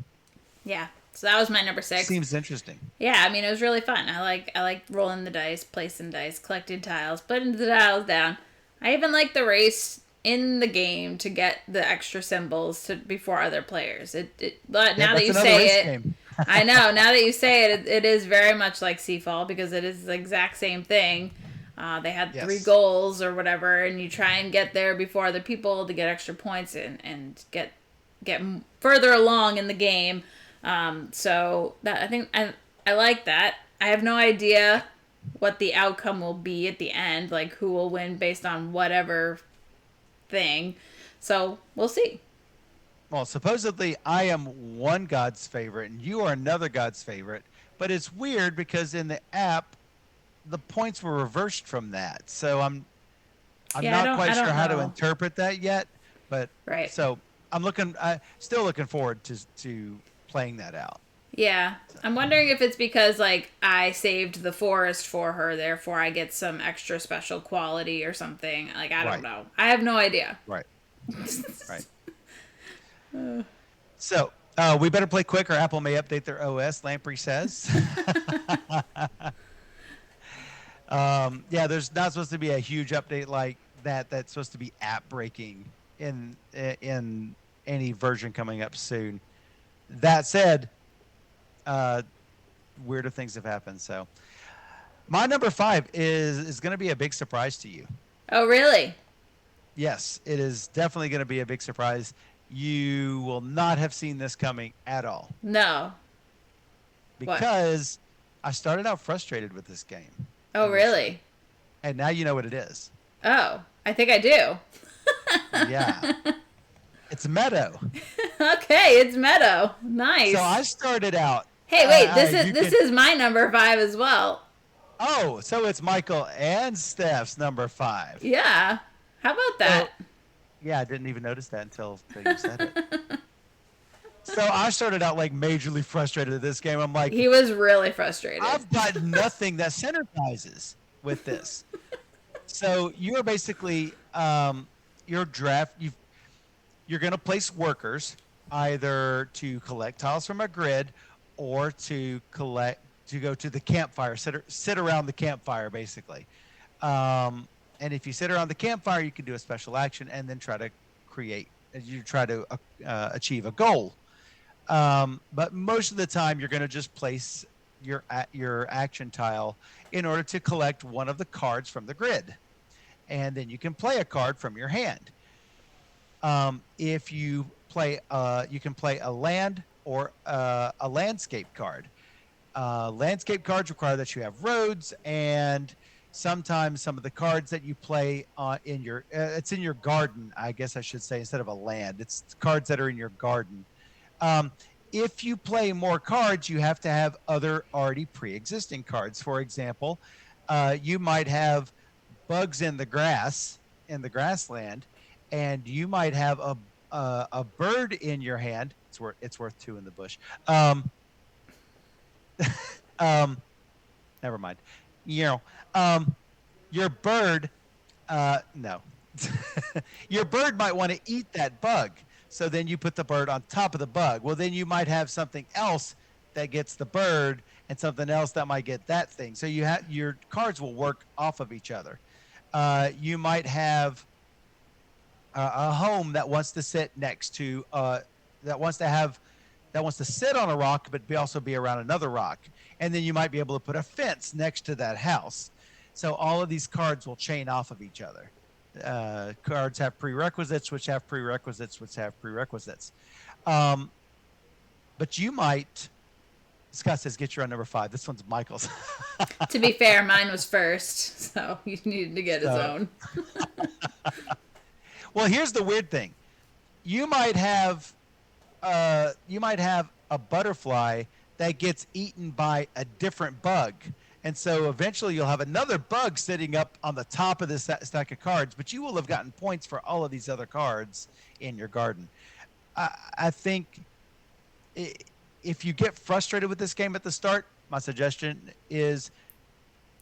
yeah. So that was my number 6. Seems interesting. Yeah, I mean it was really fun. I like rolling the dice, placing dice, collecting tiles, putting the tiles down. I even like the race in the game to get the extra symbols before other players. But now that you say it, I know. Now that you say it, it is very much like Seafall because it is the exact same thing. They had 3 goals or whatever, and you try and get there before other people to get extra points and get further along in the game. So that I think I like that. I have no idea what the outcome will be at the end, like who will win based on whatever thing. So we'll see. Well, supposedly I am one god's favorite and you are another god's favorite, but it's weird because in the app the points were reversed from that. So I'm not quite sure how to interpret that yet, but right. So I'm still looking forward to playing that out. Yeah. I'm wondering if it's because like I saved the forest for her, therefore I get some extra special quality or something. Like I don't know. I have no idea. Right. Right. So we better play quick or Apple may update their OS, Lamprey says. Yeah, there's not supposed to be a huge update like that. That's supposed to be app breaking in any version coming up soon. That said, weirder things have happened. So my number 5 is going to be a big surprise to you. Oh, really? Yes, it is definitely going to be a big surprise. You will not have seen this coming at all. No. Because I started out frustrated with this game. Oh, really? And now you know what it is. Oh, I think I do. Yeah. It's Meadow. Okay, it's Meadow. Nice. So I started out. Hey, wait, this is my number 5 as well. Oh, so it's Michael and Steph's number 5. Yeah. How about that? Yeah, I didn't even notice that until you said it. So I started out like majorly frustrated at this game. I'm like, he was really frustrated. I've got nothing that synergizes with this. So you're basically your draft. You're going to place workers either to collect tiles from a grid or to go to the campfire, sit around the campfire basically. And if you sit around the campfire, you can do a special action and then try to achieve a goal. But most of the time, you're going to just place your action tile in order to collect one of the cards from the grid, and then you can play a card from your hand. If you play, you can play a land or a landscape card. Landscape cards require that you have roads, and sometimes some of the cards that you play in your it's in your garden, I guess I should say, instead of a land. It's cards that are in your garden. if you play more cards, you have to have other already pre-existing cards. For example, you might have bugs in the grassland, and you might have a bird in your hand. It's worth two in the bush. Um, Never mind. You know, your bird. No, your bird might want to eat that bug. So then you put the bird on top of the bug. Well, then you might have something else that gets the bird and something else that might get that thing. So you have your cards will work off of each other. You might have a home that wants to sit next to that wants to have that wants to sit on a rock but also be around another rock, and then you might be able to put a fence next to that house. So all of these cards will chain off of each other. Cards have prerequisites which have prerequisites which have prerequisites. But you might, Scott says, get your own number 5. This one's Michael's. To be fair, mine was first, so he needed to get his own. Well, here's the weird thing. You might have a butterfly that gets eaten by a different bug. And so eventually you'll have another bug sitting up on the top of this stack of cards, but you will have gotten points for all of these other cards in your garden. I think if you get frustrated with this game at the start, my suggestion is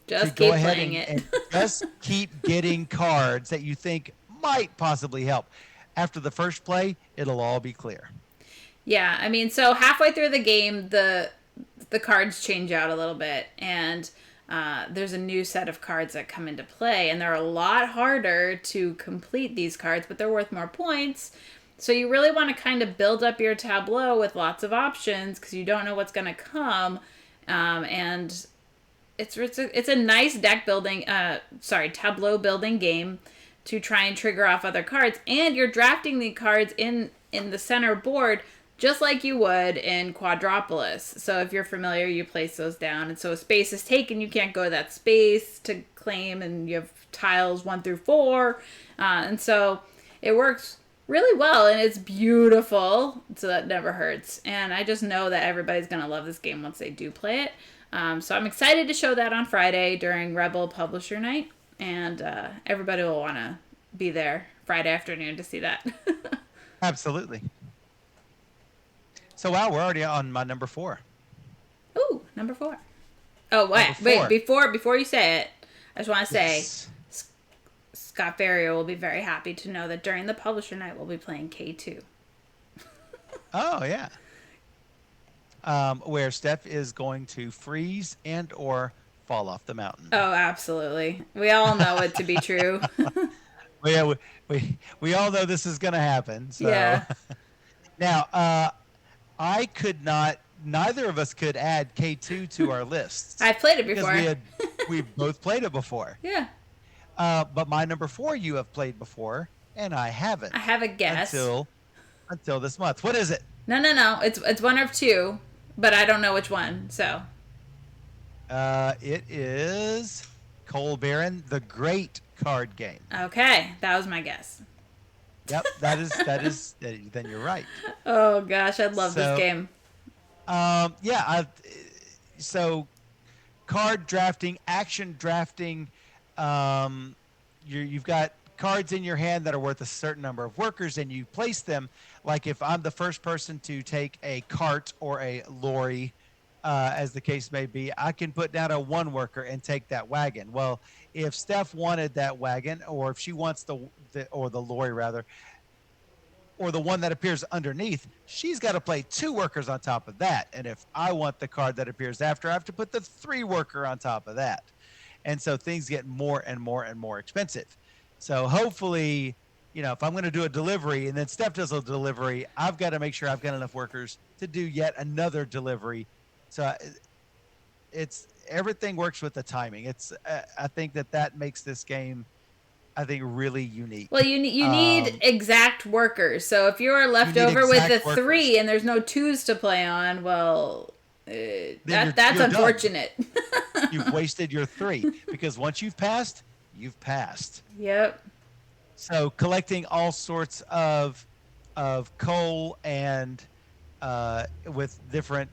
just keep playing it. And just keep getting cards that you think might possibly help. After the first play, it'll all be clear. Yeah, I mean, so halfway through the game, the cards change out a little bit, and there's a new set of cards that come into play, and they're a lot harder to complete these cards, but they're worth more points. So you really want to kind of build up your tableau with lots of options because you don't know what's going to come, and it's a nice deck building, tableau building game to try and trigger off other cards, and you're drafting the cards in the center board just like you would in Quadropolis. So if you're familiar, you place those down, and so a space is taken, you can't go to that space to claim, and you have tiles 1 through 4, and so it works really well, and it's beautiful, so that never hurts. And I just know that everybody's gonna love this game once they do play it. So I'm excited to show that on Friday during Rebel Publisher Night, and everybody will want to be there Friday afternoon to see that. Absolutely. So wow, we're already on my number 4. Ooh, number 4. Oh wait, before you say it, I just want to say Scott Ferrier will be very happy to know that during the Publisher Night we'll be playing K2. Oh yeah. Where Steph is going to freeze and or fall off the mountain. Oh, absolutely. We all know it to be true. Well, yeah, we all know this is going to happen. So. Yeah. Now, I could not. Neither of us could add K2 to our lists. I've played it before. We both played it before. Yeah. But my number 4 you have played before, and I haven't. I have a guess. Until this month. What is it? No. It's one of 2, but I don't know which one. So. It is Coal Baron, the Great card game. Okay, that was my guess. Yep, that is. Then you're right. Oh gosh, I love this game. Yeah. So, card drafting, action drafting. You've got cards in your hand that are worth a certain number of workers, and you place them. Like if I'm the first person to take a cart or a lorry, as the case may be, I can put down a 1 worker and take that wagon. Well, if Steph wanted that wagon, or if she wants the lorry rather, or the one that appears underneath, she's got to play 2 workers on top of that. And if I want the card that appears after, I have to put the 3 worker on top of that. And so things get more and more and more expensive. So hopefully, if I'm going to do a delivery and then Steph does a delivery, I've got to make sure I've got enough workers to do yet another delivery. So it's everything works with the timing. I think that makes this game, I think, really unique. Well, you need exact workers. So if you're left over with the 3 and there's no 2s to play on, well, that's unfortunate. You've wasted your 3 because once you've passed, you've passed. Yep. So collecting all sorts of coal and with different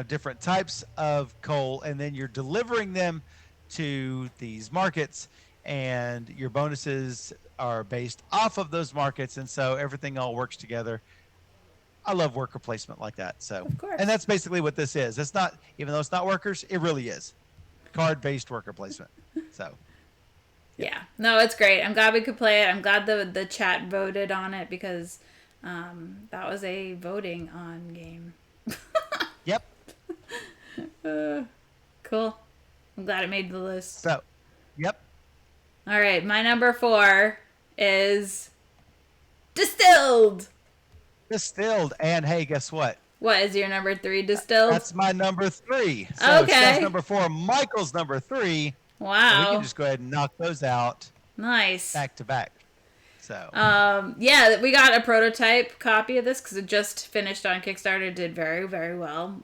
different types of coal, and then you're delivering them to these markets, and your bonuses are based off of those markets, and so everything all works together. I love worker placement like that. So, Of and course. that's basically what this is. It's not, even though it's not workers, it really is card based worker placement. So, yep. Yeah. No, it's great. I'm glad we could play it. I'm glad the chat voted on it because that was a voting on game. Yep. Cool. I'm glad it made the list. So, yep. All right. My number 4 is Distilled. Distilled. And hey, guess what? What is your number 3, Distilled? That's my number 3. So Okay. Steph's number 4, Michael's number 3. Wow. And we can just go ahead and knock those out Nice. back to back. So, yeah, we got a prototype copy of this because it just finished on Kickstarter. Did very, very well.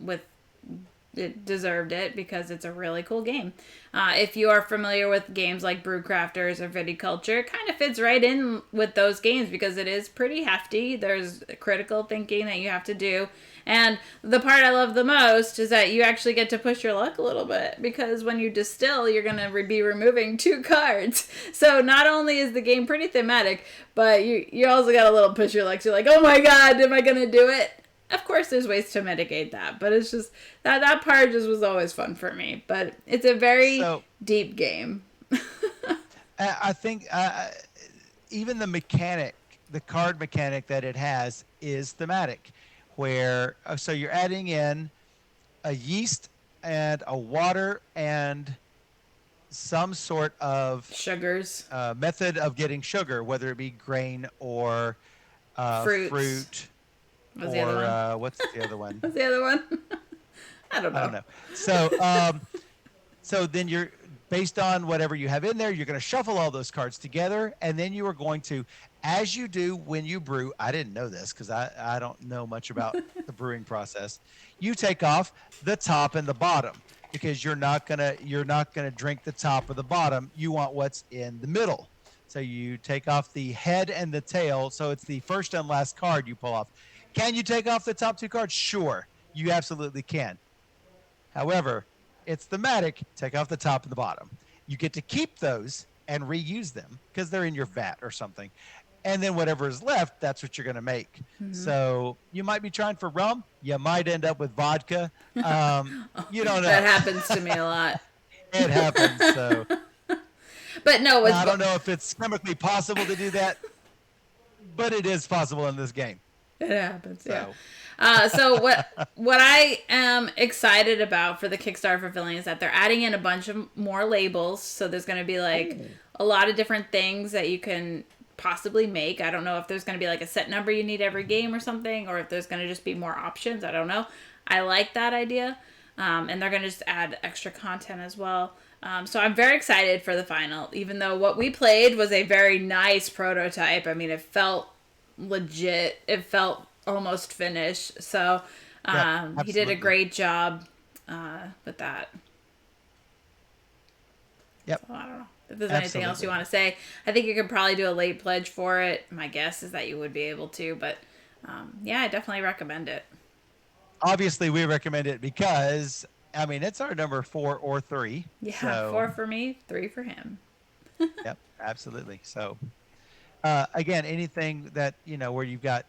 It deserved it because it's a really cool game. If you are familiar with games like Brewcrafters or Viticulture, it kind of fits right in with those games because it is pretty hefty. There's critical thinking that you have to do. And the part I love the most is that you actually get to push your luck a little bit because when you distill, you're going to be removing 2 cards. So not only is the game pretty thematic, but you also got a little push your luck. So you're like, oh my God, am I going to do it? Of course, there's ways to mitigate that, but it's just that part just was always fun for me. But it's a very deep game. I think even the card mechanic that it has is thematic, where so you're adding in a yeast and a water and some sort of sugars method of getting sugar, whether it be grain or fruit. What's the other one? What's the other one? What's the other one? I don't know. So then you're based on whatever you have in there, you're going to shuffle all those cards together, and then you are going to, as you do when you brew. I didn't know this because I don't know much about the brewing process. You take off the top and the bottom because you're not gonna drink the top or the bottom. You want what's in the middle. So you take off the head and the tail. So it's the first and last card you pull off. Can you take off the top 2 cards? Sure, you absolutely can. However, it's thematic. Take off the top and the bottom. You get to keep those and reuse them because they're in your vat or something. And then whatever is left, that's what you're going to make. Mm-hmm. So you might be trying for rum. You might end up with vodka. You don't know. That happens to me a lot. It happens. So, but no, I don't know if it's chemically possible to do that, but it is possible in this game. It happens, so. Yeah. So what I am excited about for the Kickstarter fulfilling is that they're adding in a bunch of more labels. So there's going to be a lot of different things that you can possibly make. I don't know if there's going to be a set number you need every game or something, or if there's going to just be more options. I don't know. I like that idea. And they're going to just add extra content as well. So I'm very excited for the final, even though what we played was a very nice prototype. I mean, it felt legit. It felt almost finished. So he did a great job with that. Yep. So I don't know if there's anything else you want to say. I think you could probably do a late pledge for it. My guess is that you would be able to, but yeah, I definitely recommend it. Obviously, we recommend it because I mean it's our number 4 or 3. Yeah, so. 4 for me, 3 for him. Yep, absolutely. So. Again, anything that, where you've got,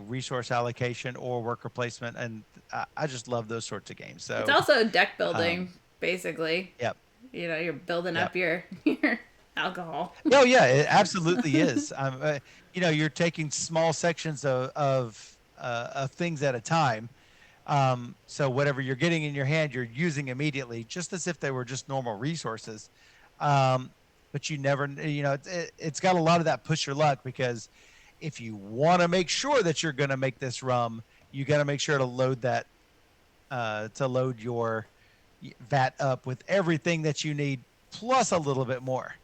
resource allocation or worker placement. And I just love those sorts of games. So it's also deck building, basically. Yep. You're building up your alcohol. Oh, yeah, it absolutely is. You're taking small sections of things at a time. So whatever you're getting in your hand, you're using immediately, just as if they were just normal resources. But you never, it's got a lot of that push your luck because if you want to make sure that you're going to make this rum, you got to make sure to load that, to load your vat up with everything that you need, plus a little bit more.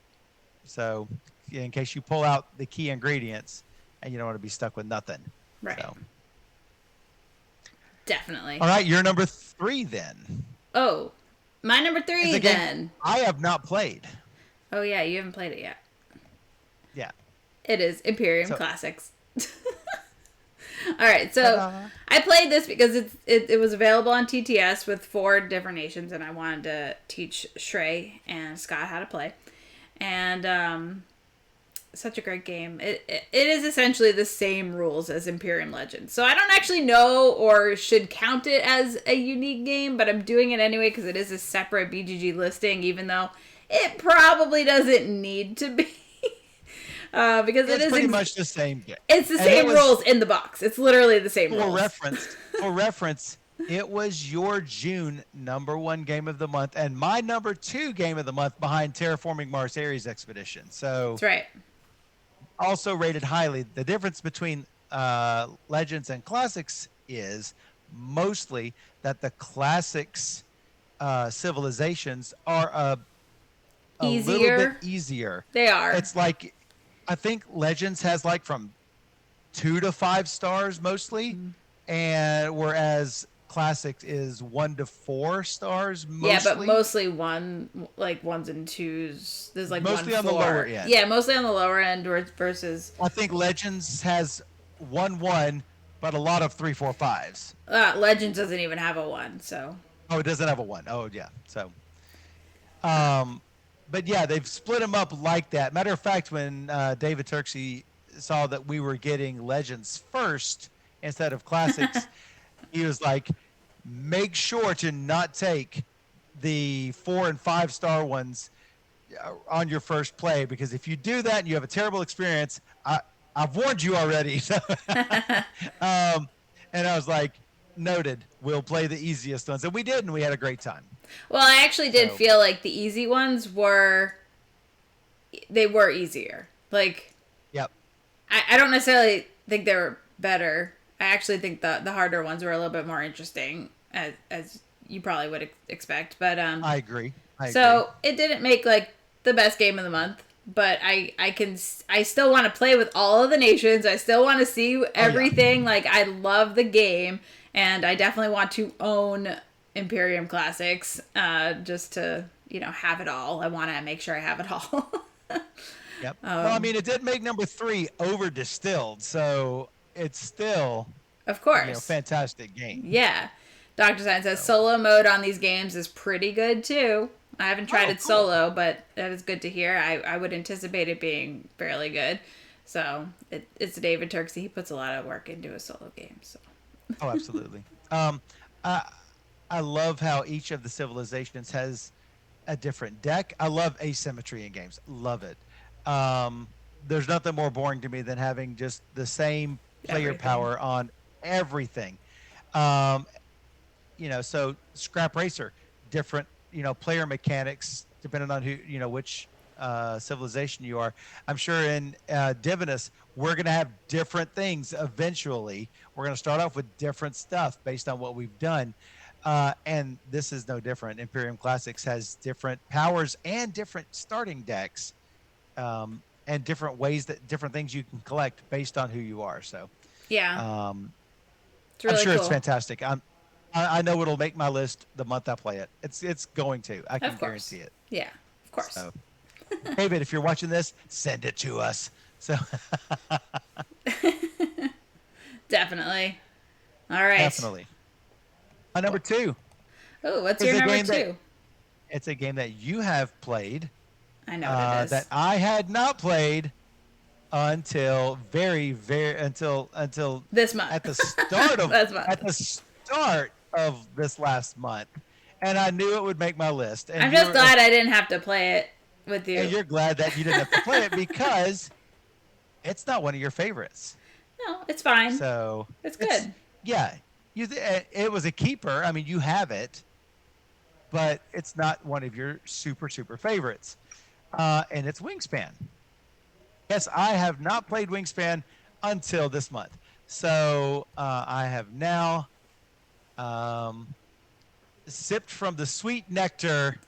So in case you pull out the key ingredients and you don't want to be stuck with nothing. Right. So. Definitely. All right. You're number 3 then. Oh, my number 3 then. I have not played. Oh, yeah, you haven't played it yet. Yeah. It is Imperium Classics. All right, so Ta-da. I played this because it was available on TTS with 4 different nations, and I wanted to teach Shrey and Scott how to play. And such a great game. It is essentially the same rules as Imperium Legends. So I don't actually know or should count it as a unique game, but I'm doing it anyway because it is a separate BGG listing, even though it probably doesn't need to be. Because It's pretty much the same game. It's the same rules in the box. It's literally the same rules. For reference, it was your June #1 game of the month and my #2 game of the month behind Terraforming Mars Ares Expedition. So that's right. Also rated highly. The difference between Legends and Classics is mostly that the Classics civilizations are a little bit easier. They are. It's like, I think Legends has like from 2 to 5 stars mostly, and whereas Classics is 1 to 4 stars mostly. Yeah, but mostly like 1s and 2s. There's like mostly 1, on 4. the lower end. Yeah, mostly on the lower end versus. I think Legends has 1-1, but a lot of 3-4-5s. Legends doesn't even have a 1, so. Oh, it doesn't have a 1. Oh, yeah. So, but yeah, they've split them up like that. Matter of fact, when David Turksey saw that we were getting Legends first instead of Classics, he was like, make sure to not take the 4 and 5 star ones on your first play, because if you do that and you have a terrible experience, I've warned you already. And I was like, noted, we'll play the easiest ones. And we did, and we had a great time. Well, I actually did feel like the easy ones were easier. Like, yep. I don't necessarily think they were better. I actually think the harder ones were a little bit more interesting, as you probably would expect. But I agree. It didn't make like the best game of the month, but I still want to play with all of the nations. I still want to see everything. Like, I love the game, and I definitely want to own Imperium Classics, just to have it all. I want to make sure I have it all. Yep. Well, I mean, it did make #3 over distilled, so it's still, of course, fantastic game. Yeah. Dr. Sign says solo mode on these games is pretty good too. I haven't tried it solo, but that is good to hear. I would anticipate it being fairly good. So it's David Turksey. He puts a lot of work into a solo game. So. Oh, absolutely. I love how each of the civilizations has a different deck. I love asymmetry in games. Love it. There's nothing more boring to me than having just the same player power on everything. So Scrap Racer, different, player mechanics depending on who, which civilization you are. I'm sure in Divinus, we're going to have different things eventually. We're going to start off with different stuff based on what we've done. And this is no different. Imperium Classics has different powers and different starting decks, and different things you can collect based on who you are. So, yeah, it's really I'm sure cool. it's fantastic. I know it'll make my list the month I play it. It's going to. I can guarantee it. Yeah, of course. So, David, if you're watching this, send it to us. So, definitely. All right. Definitely. My #2. Oh, what's your number 2? It's a game that you have played. I know what it is. That I had not played until until this month. At the start of this month. At the start of this last month, and I knew it would make my list. And I'm just glad I didn't have to play it with you. And you're glad that you didn't have to play it because it's not one of your favorites. No, it's fine. So it's good. It was a keeper. I mean, you have it, but it's not one of your super favorites. And it's Wingspan. Yes, I have not played Wingspan until this month. So I have now sipped from the sweet nectar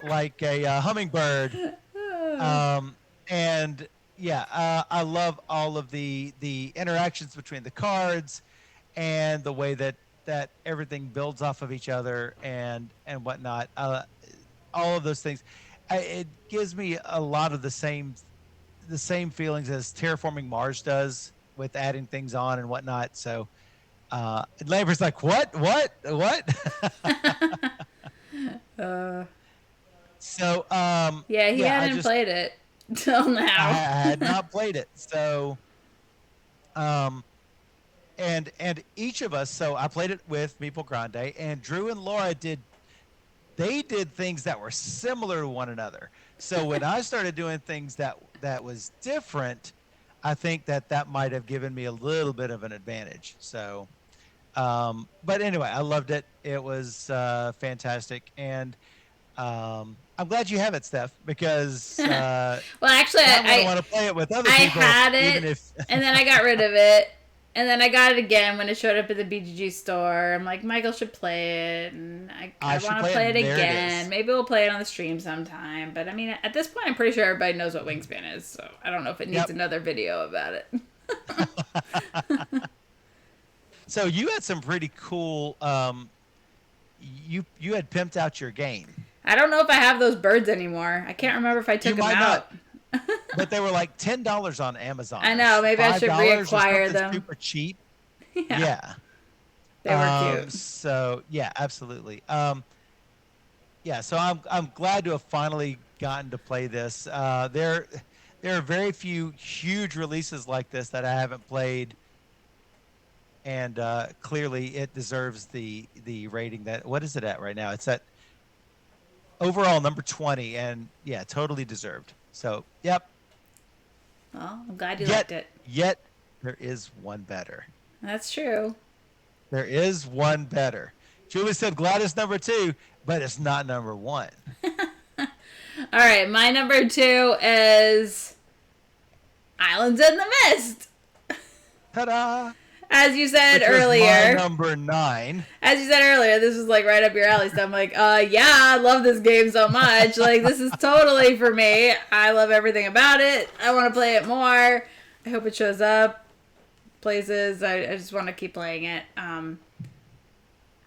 like a hummingbird. And yeah, I love all of the interactions between the cards and the way that everything builds off of each other and whatnot. All of those things. It gives me a lot of the same feelings as Terraforming Mars does with adding things on and whatnot. So Lambert's like, what? uh, So yeah, he yeah, hadn't played it till I now. had not played it. So um and each of us, so I played it with Meeple Grande, and Drew and Laura they did things that were similar to one another. So when I started doing things that was different, I think that might have given me a little bit of an advantage. So but anyway, I loved it. It was fantastic, and I'm glad you have it, Steph, because Well, actually, now I'm going to want to play it with other I people, had even it, if and then I got rid of it, and then I got it again when it showed up at the BGG store. I'm like, Michael should play it, and I I should want to play it. play it And there it again. is. Maybe we'll play it on the stream sometime. But I mean, at this point, I'm pretty sure everybody knows what Wingspan is, so I don't know if it needs Yep. another video about it. So you had some pretty cool. You had pimped out your game. I don't know if I have those birds anymore. I can't remember if I You took them might out. not, but they were like $10 on Amazon. I Or know. Maybe I should $5 or reacquire something them. super cheap. Yeah, Yeah. they were cute. So yeah, absolutely. Yeah. So I'm glad to have finally gotten to play this. There are very few huge releases like this that I haven't played, and clearly it deserves the rating that. What is it at right now? It's at overall number 20, and yeah, totally deserved. So yep. Well, I'm glad you Yet liked it. yet there is one better. That's true. There is one better. Julie said Gladys number 2, but it's not number 1. All right, my number 2 is Islands in the Mist. Ta-da! As you said Which was earlier, my number 9. as you said earlier, this is like right up your alley. So I'm like, yeah, I love this game so much. Like, this is totally for me. I love everything about it. I want to play it more. I hope it shows up places. I just want to keep playing it.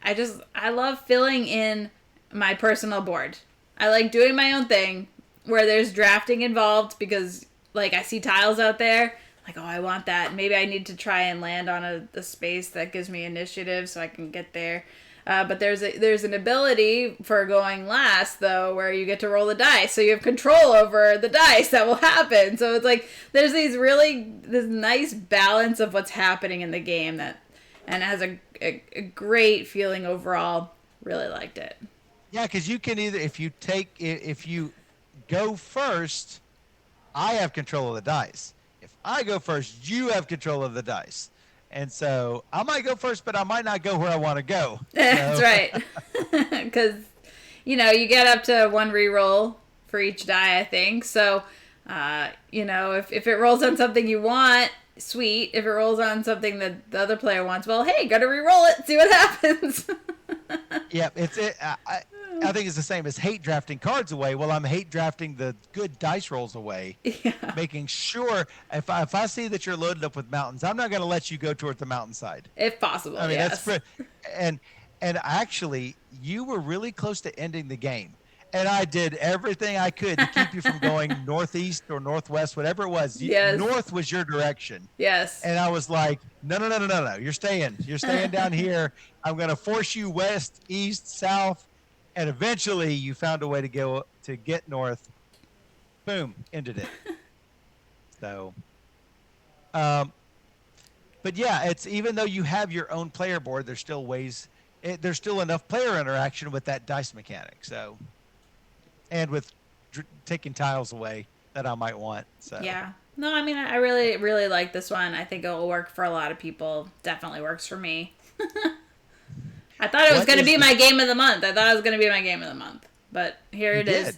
I love filling in my personal board. I like doing my own thing where there's drafting involved because like I see tiles out there like, oh, I want that. Maybe I need to try and land on a space that gives me initiative so I can get there. But there's an ability for going last though, where you get to roll the dice, so you have control over the dice that will happen. So it's like there's this nice balance of what's happening in the game and it has a great feeling overall. Really liked it. Yeah, because you can either if you go first, I have control of the dice. If I go first, you have control of the dice. And so I might go first, but I might not go where I want to go. That's right. Because, you get up to one reroll for each die, I think. So, if it rolls on something you want, sweet. If it rolls on something that the other player wants, well, hey, gotta reroll it, see what happens. Yeah, I think it's the same as hate drafting cards away. Well, I'm hate drafting the good dice rolls away, Yeah. making sure if I see that you're loaded up with mountains, I'm not going to let you go toward the mountainside. If possible, I mean, yes. and actually, you were really close to ending the game, and I did everything I could to keep you from going northeast or northwest, whatever it was. Yes. North was your direction. Yes. And I was like, no. You're staying down here. I'm going to force you west, east, south. And eventually you found a way to get north. Boom, ended it. So, but yeah, it's even though you have your own player board, there's still there's still enough player interaction with that dice mechanic. So, and with taking tiles away that I might want. So Yeah. No, I mean, I really, really like this one. I think it will work for a lot of people. Definitely works for me. I thought it was going to be my game of the month. But here it is.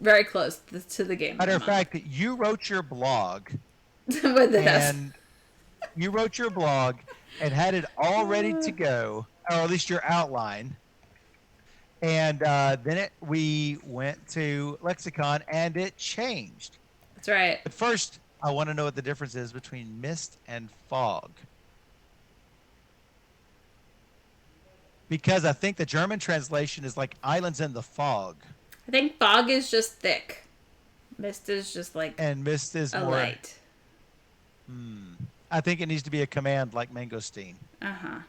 Very close to the game. Matter of fact, you wrote your blog. With this. And you wrote your blog and had it all ready to go, or at least your outline. And then we went to Lexicon and it changed. That's right. But first, I want to know what the difference is between mist and fog. Because I think the German translation is like islands in the fog. I think fog is just thick. Mist is just like and mist is a more light. I think it needs to be a command like mangosteen. Uh-huh.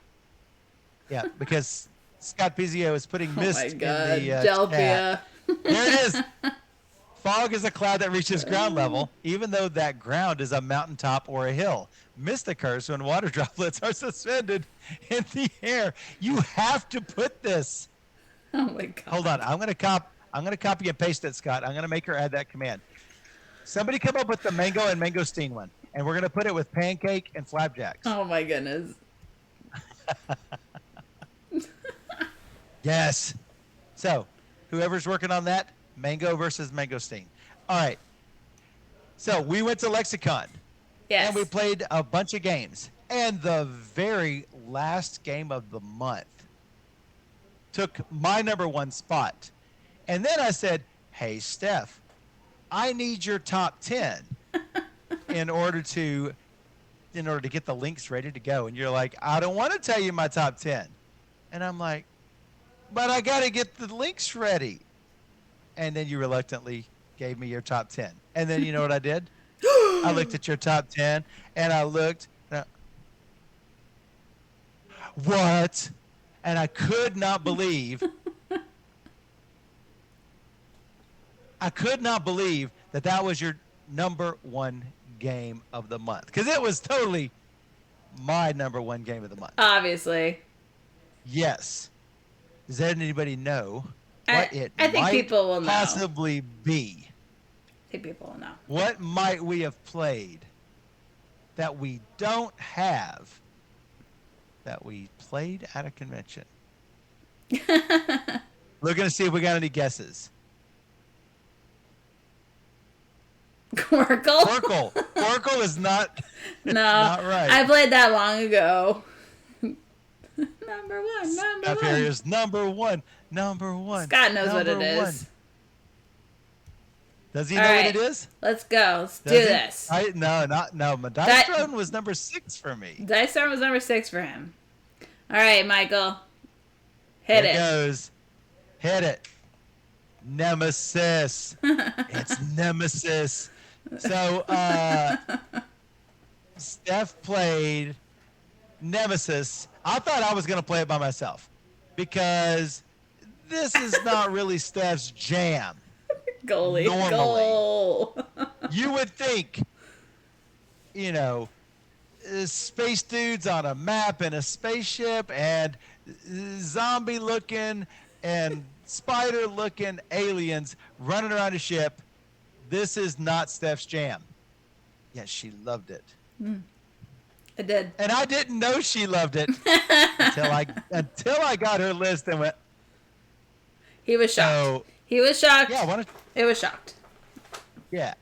Yeah, because Scott Pizio is putting Oh mist my in god, the chat. Delphia. There it is. Fog is a cloud that reaches ground level, even though that ground is a mountaintop or a hill. Mist occurs when water droplets are suspended in the air. You have to put this. Oh my god. Hold on. I'm gonna copy and paste it, Scott. I'm gonna make her add that command. Somebody come up with the mango and mangosteen one, and we're gonna put it with pancake and flapjacks. Oh my goodness. Yes. So, whoever's working on that, mango versus mangosteen. All right. So we went to Lexicon. Yes. And we played a bunch of games. And the very last game of the month took my number one spot. And then I said, hey, Steph, I need your top 10 in order to get the links ready to go. And you're like, I don't want to tell you my top 10. And I'm like, but I got to get the links ready. And then you reluctantly gave me your top 10. And then you know what I did? I looked at your top 10 and I looked. What? And I could not believe. that was your number one game of the month. Because it was totally my number one game of the month. Obviously. Yes. Does anybody know what it I think might people will know. possibly be? I think people will know. What might we have played that we don't have that we played at a convention? We're going to see if we got any guesses. Quirkle? Quirkle is not, No, not right. I played that long ago. Number one. Up here is number one. Scott knows what it is. One. Does he know right. what it is? Let's go. Let's do he? this. No. Dice Throne was number 6 for me. Dice Throne was number 6 for him. All right, Michael. Hit it. Goes. Hit it. Nemesis. It's Nemesis. So, Steph played Nemesis. I thought I was going to play it by myself because this is not really Steph's jam. Goalie. Normally. Goal. You would think, space dudes on a map and a spaceship and zombie looking and spider looking aliens running around a ship. This is not Steph's jam. Yes, she loved it. I did. And I didn't know she loved it until I got her list and went. He was shocked. He was shocked. Yeah, it was shocked. Yeah.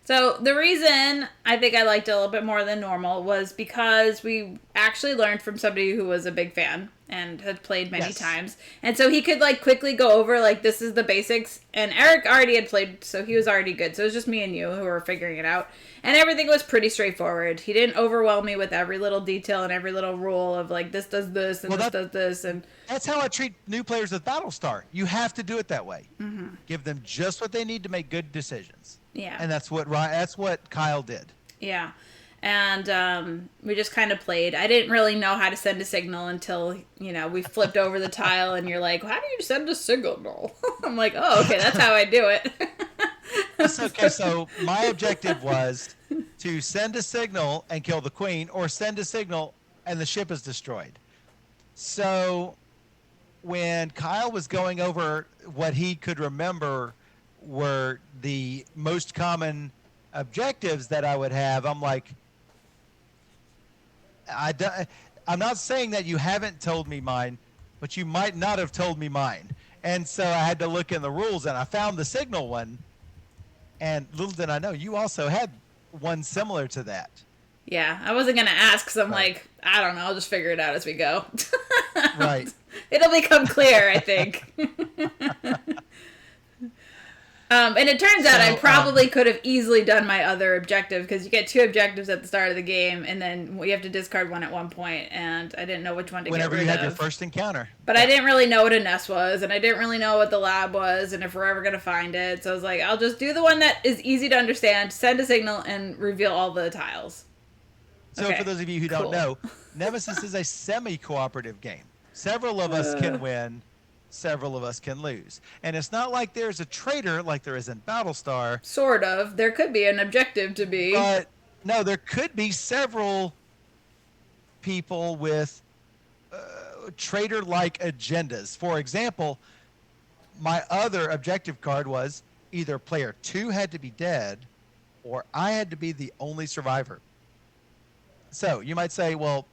So the reason I think I liked it a little bit more than normal was because we actually learned from somebody who was a big fan and had played many times. And so he could quickly go over this is the basics. And Eric already had played, so he was already good. So it was just me and you who were figuring it out. And everything was pretty straightforward. He didn't overwhelm me with every little detail and every little rule of this does this and this does this. And that's how I treat new players with Battlestar. You have to do it that way. Mm-hmm. Give them just what they need to make good decisions. Yeah. And that's what Kyle did. Yeah. And we just kind of played. I didn't really know how to send a signal until, we flipped over the tile and you're like, how do you send a signal? I'm like, oh, okay, that's how I do it. Okay, so my objective was to send a signal and kill the queen, or send a signal and the ship is destroyed. So when Kyle was going over what he could remember were the most common objectives that I would have, I'm like, I'm not saying that you haven't told me mine, but you might not have told me mine. And so I had to look in the rules, and I found the signal one. And little did I know, you also had one similar to that. Yeah, I wasn't going to ask because I'm like, I don't know, I'll just figure it out as we go. Right. It'll become clear, I think. And it turns out I probably could have easily done my other objective because you get 2 objectives at the start of the game and then you have to discard one at one point, and I didn't know which one to get rid of. Whenever you had your first encounter. But I didn't really know what a nest was, and I didn't really know what the lab was and if we're ever going to find it. So I was like, I'll just do the one that is easy to understand, send a signal, and reveal all the tiles. So Okay, for those of you who don't cool. know, Nemesis is a semi-cooperative game. Several of us can win, several of us can lose. And it's not like there's a traitor like there is in Battlestar, Sort of. There could be an objective to be. but no, there could be several people with traitor-like agendas. For example, my other objective card was either player 2 had to be dead or I had to be the only survivor. So you might say, well,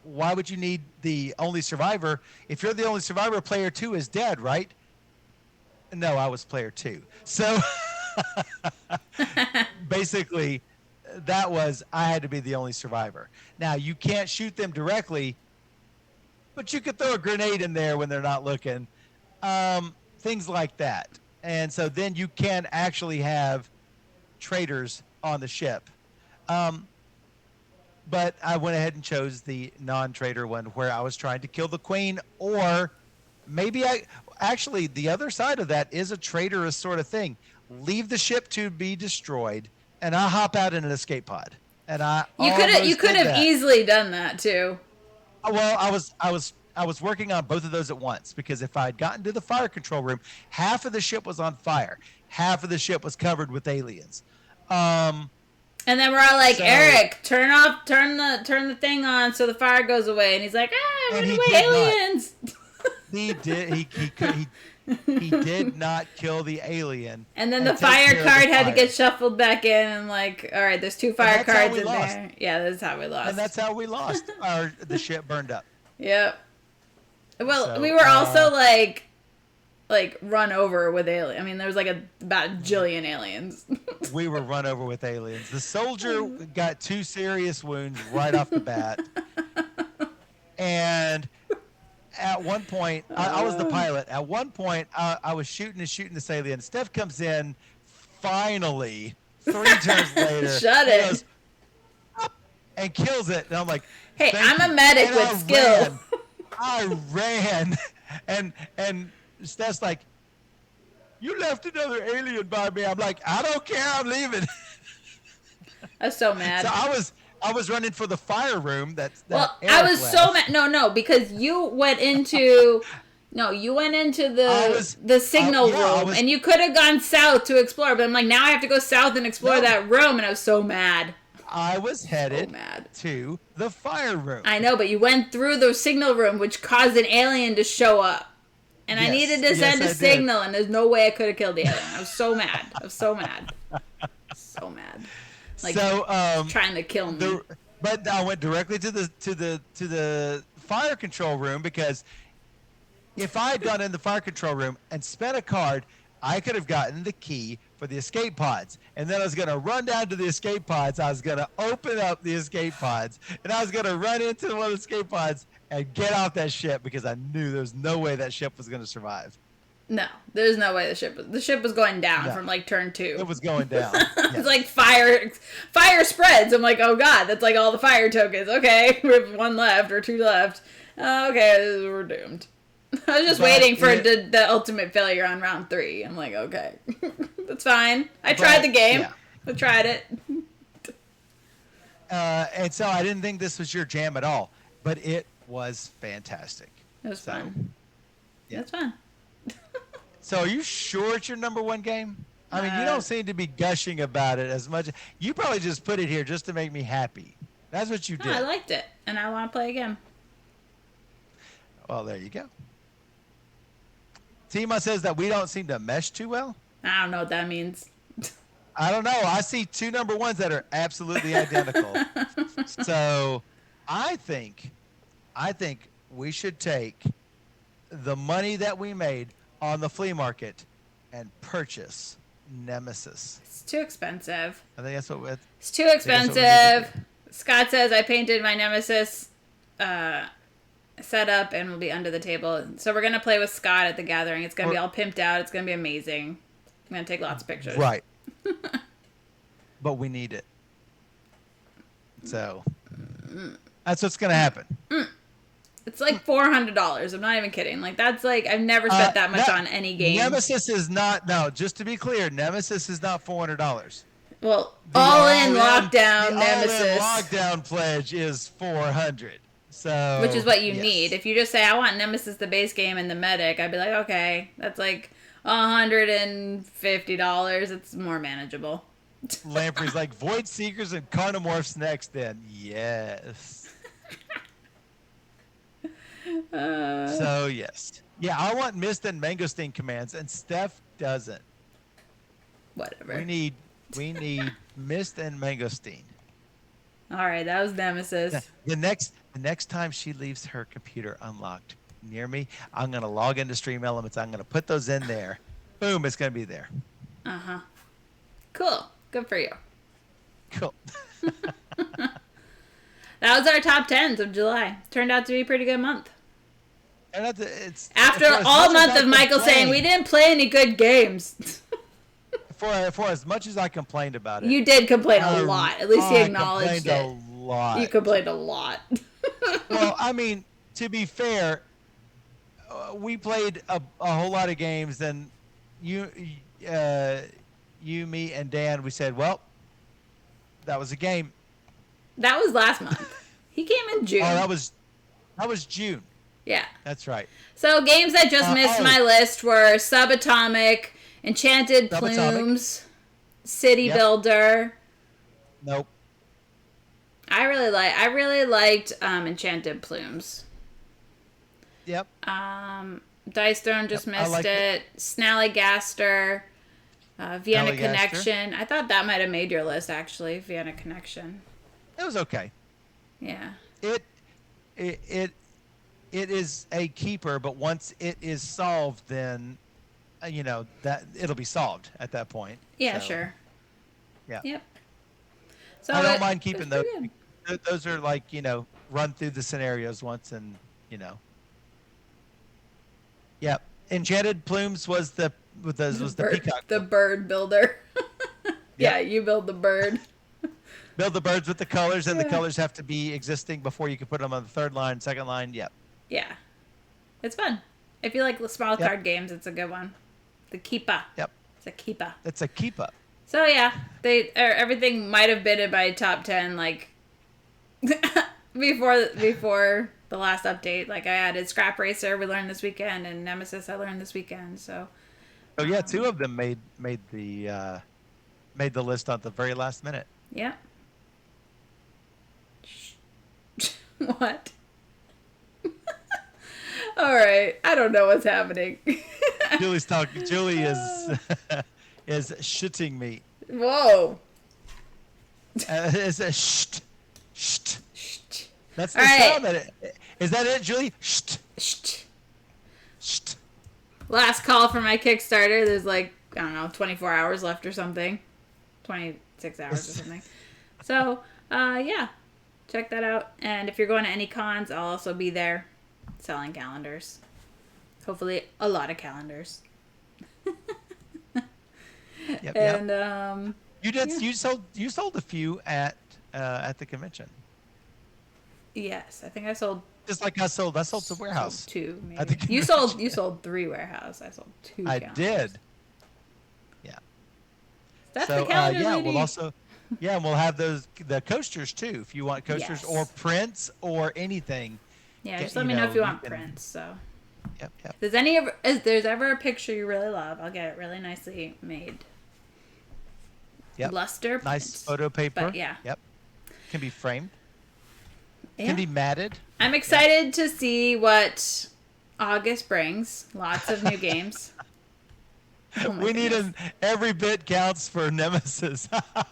why would you need the only survivor? If you're the only survivor, player 2 is dead, right? No, I was player 2. So basically, that was, I had to be the only survivor. Now, you can't shoot them directly, but you could throw a grenade in there when they're not looking. Things like that. And so then you can actually have traitors on the ship. But I went ahead and chose the non-traitor one where I was trying to kill the queen, or maybe actually the other side of that is a traitorous sort of thing. Leave the ship to be destroyed, and I hop out in an escape pod. And You could have easily done that too. Well, I was working on both of those at once, because if I had gotten to the fire control room, half of the ship was on fire, half of the ship was covered with aliens. And then we're all like, Eric, turn the thing on so the fire goes away. And he's like, run away, aliens. He did. He did not kill the alien. And then the fire card had to get shuffled back in, and like, all right, there's 2 fire cards in there. Yeah, that's how we lost. And that's how we lost. The ship burned up. Yep. Well, we were also like run over with aliens. I mean, there was like about a jillion aliens. We were run over with aliens. The soldier got 2 serious wounds right off the bat. And at one point, I was the pilot. At one point, I was shooting this alien. Steph comes in, finally, 3 turns later. Shut it. Goes, and kills it. And I'm like, hey, I'm a medic with skill. I ran. And Steph's like, you left another alien by me. I'm like, I don't care. I'm leaving. I was so mad. So I was running for the fire room. I was so mad. No, because you went into the signal room, and you could have gone south to explore. But I'm like, now I have to go south and explore that room, and I was so mad. I was headed to the fire room. I know, but you went through the signal room, which caused an alien to show up. And I needed to send a signal, and there's no way I could have killed the alien. I was so mad. So mad. Like, trying to kill me. But I went directly to the fire control room, because if I had gone in the fire control room and spent a card, I could have gotten the key for the escape pods. And then I was going to run down to the escape pods. I was going to open up the escape pods, and I was going to run into one of the escape pods and get off that ship, because I knew there was no way that ship was going to survive. No, there's no way the ship was going down from like turn 2. It was going down. It's like fire spreads. I'm like, oh god, that's like all the fire tokens. Okay, we have 1 left or 2 left. Okay, we're doomed. I was just waiting for the ultimate failure on round 3. I'm like, okay, that's fine. I tried the game. Yeah. I tried it. And so I didn't think this was your jam at all, but it was fantastic. It was fun. Yeah. That's fun. So are you sure it's your number 1 game? I mean, you don't seem to be gushing about it as much. You probably just put it here just to make me happy. That's what you did. I liked it, and I want to play again. Well, there you go. Tima says that we don't seem to mesh too well. I don't know what that means. I don't know. I see 2 number 1s that are absolutely identical. So I think we should take the money that we made on the flea market and purchase Nemesis. It's too expensive. I think that's what it's too expensive. Scott says I painted my Nemesis setup and will be under the table. So we're gonna play with Scott at the gathering. It's gonna be all pimped out. It's gonna be amazing. I'm gonna take lots of pictures. Right. But we need it. So that's what's gonna happen. It's like $400. I'm not even kidding. Like, that's like, I've never spent that much on any game. Nemesis is not, no, just to be clear, Nemesis is not $400. Well, The all in the lockdown all-in Nemesis, lockdown pledge is 400. which is So what you need. yes, If you just say I want Nemesis the base game and the medic, I'd be like, okay, that's like $150. It's more manageable. Lamprey's like Void Seekers and Carnomorphs next. Then yes. So yes, yeah, I want Mist and Mangosteen commands, and Steph doesn't. Whatever. We need Mist and Mangosteen. All right, that was Nemesis. The next time she leaves her computer unlocked near me, I'm gonna log into Stream Elements. I'm gonna put those in there. Boom, it's gonna be there. Uh huh. Cool. Good for you. Cool. That was our top tens of July. Turned out to be a pretty good month. And it's After for as all much as month I of Michael saying we complained- didn't play any good games. for as much as I complained about it, You did complain a I- lot. At least he I acknowledged complained it. a lot. You complained a lot. Well, I mean, to be fair, we played a whole lot of games, and you, me, and Dan, we said, well, that was a game. That was last month. He came in June. Oh, that was June. Yeah. That's right. So games that just missed my list were Subatomic, Enchanted Subatomic. Plumes, City Yep. Builder. Nope. I really liked Enchanted Plumes. Yep. Dice Throne just Yep, I missed liked it. Snallygaster, Vienna Snallygaster. Connection. I thought that might have made your list actually. Vienna Connection. It was okay. Yeah. It is a keeper, but once it is solved, then that it'll be solved at that point. Yeah, So, sure. Yeah. Yep. So I don't it- mind it keeping was those. pretty good. Those are like run through the scenarios once, and Yep. Enchanted Plumes was the peacock. The bird builder. Yeah, you build the bird. Build the birds with the colors, and the Yeah. colors have to be existing before you can put them on the third line, second line. Yep. Yeah. It's fun. If you like the small Yep. card games, it's a good one. The Keepa. Yep. It's a Keepa. It's a keep up. So yeah, everything might have been in my top 10 like before the last update. Like I added Scrap Racer we learned this weekend and Nemesis I learned this weekend. So Oh yeah, two of them made the list at the very last minute. yeah. What? All right, I don't know what's happening. Julie's talking. Julie is shitting me. Whoa. It's a sht. That's the All right. sound that it. Is that it, Julie? Sht. Last call for my Kickstarter. There's like, I don't know, 24 hours left or something. 26 hours or something. So, yeah. Check that out. And if you're going to any cons, I'll also be there selling calendars. Hopefully a lot of calendars. Yep. And, You did. yeah. You sold a few at the convention. yes, I think I sold Just like I sold some warehouse. two, maybe. I think You sold 3 warehouse. I sold 2 I calendars. did. Yeah. That's So the calendar yeah, lady. we'll also and we'll have the coasters too if you want coasters Yes. or prints or anything. Yeah, Get- just let you me know know, if you you want can- prints, so. Yep. If there's ever a picture you really love, I'll get it really nicely made. Yep. Luster Nice prints. photo paper. But yeah. Yep. Can be framed. Yeah. Can be matted. I'm excited to see what August brings. Lots of new games. Oh my We need goodness. every bit counts for Nemesis.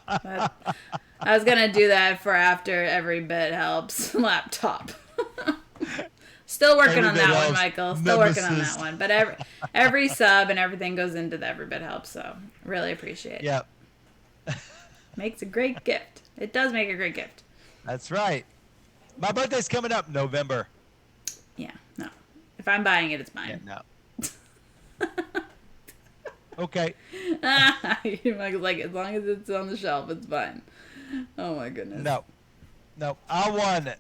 I was gonna do that for after every bit helps laptop. Still working Every on bit that one, helps. Michael. Still working on Nemesis. that one. But every sub and everything goes into the every bit helps. So really appreciate it. Yep. Makes a great gift. It does make a great gift. That's right. My birthday's coming up November. Yeah. No. If I'm buying it, it's Yeah, mine. no. Okay. Michael's like, as long as it's on the shelf, it's fine. Oh my goodness. No. I won it.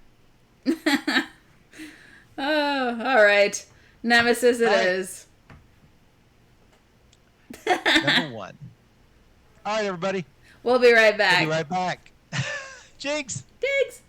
Oh, all right. Nemesis it All right. is. Number 1. All right, everybody. We'll be right We'll back. be right back. Jinx! Thanks.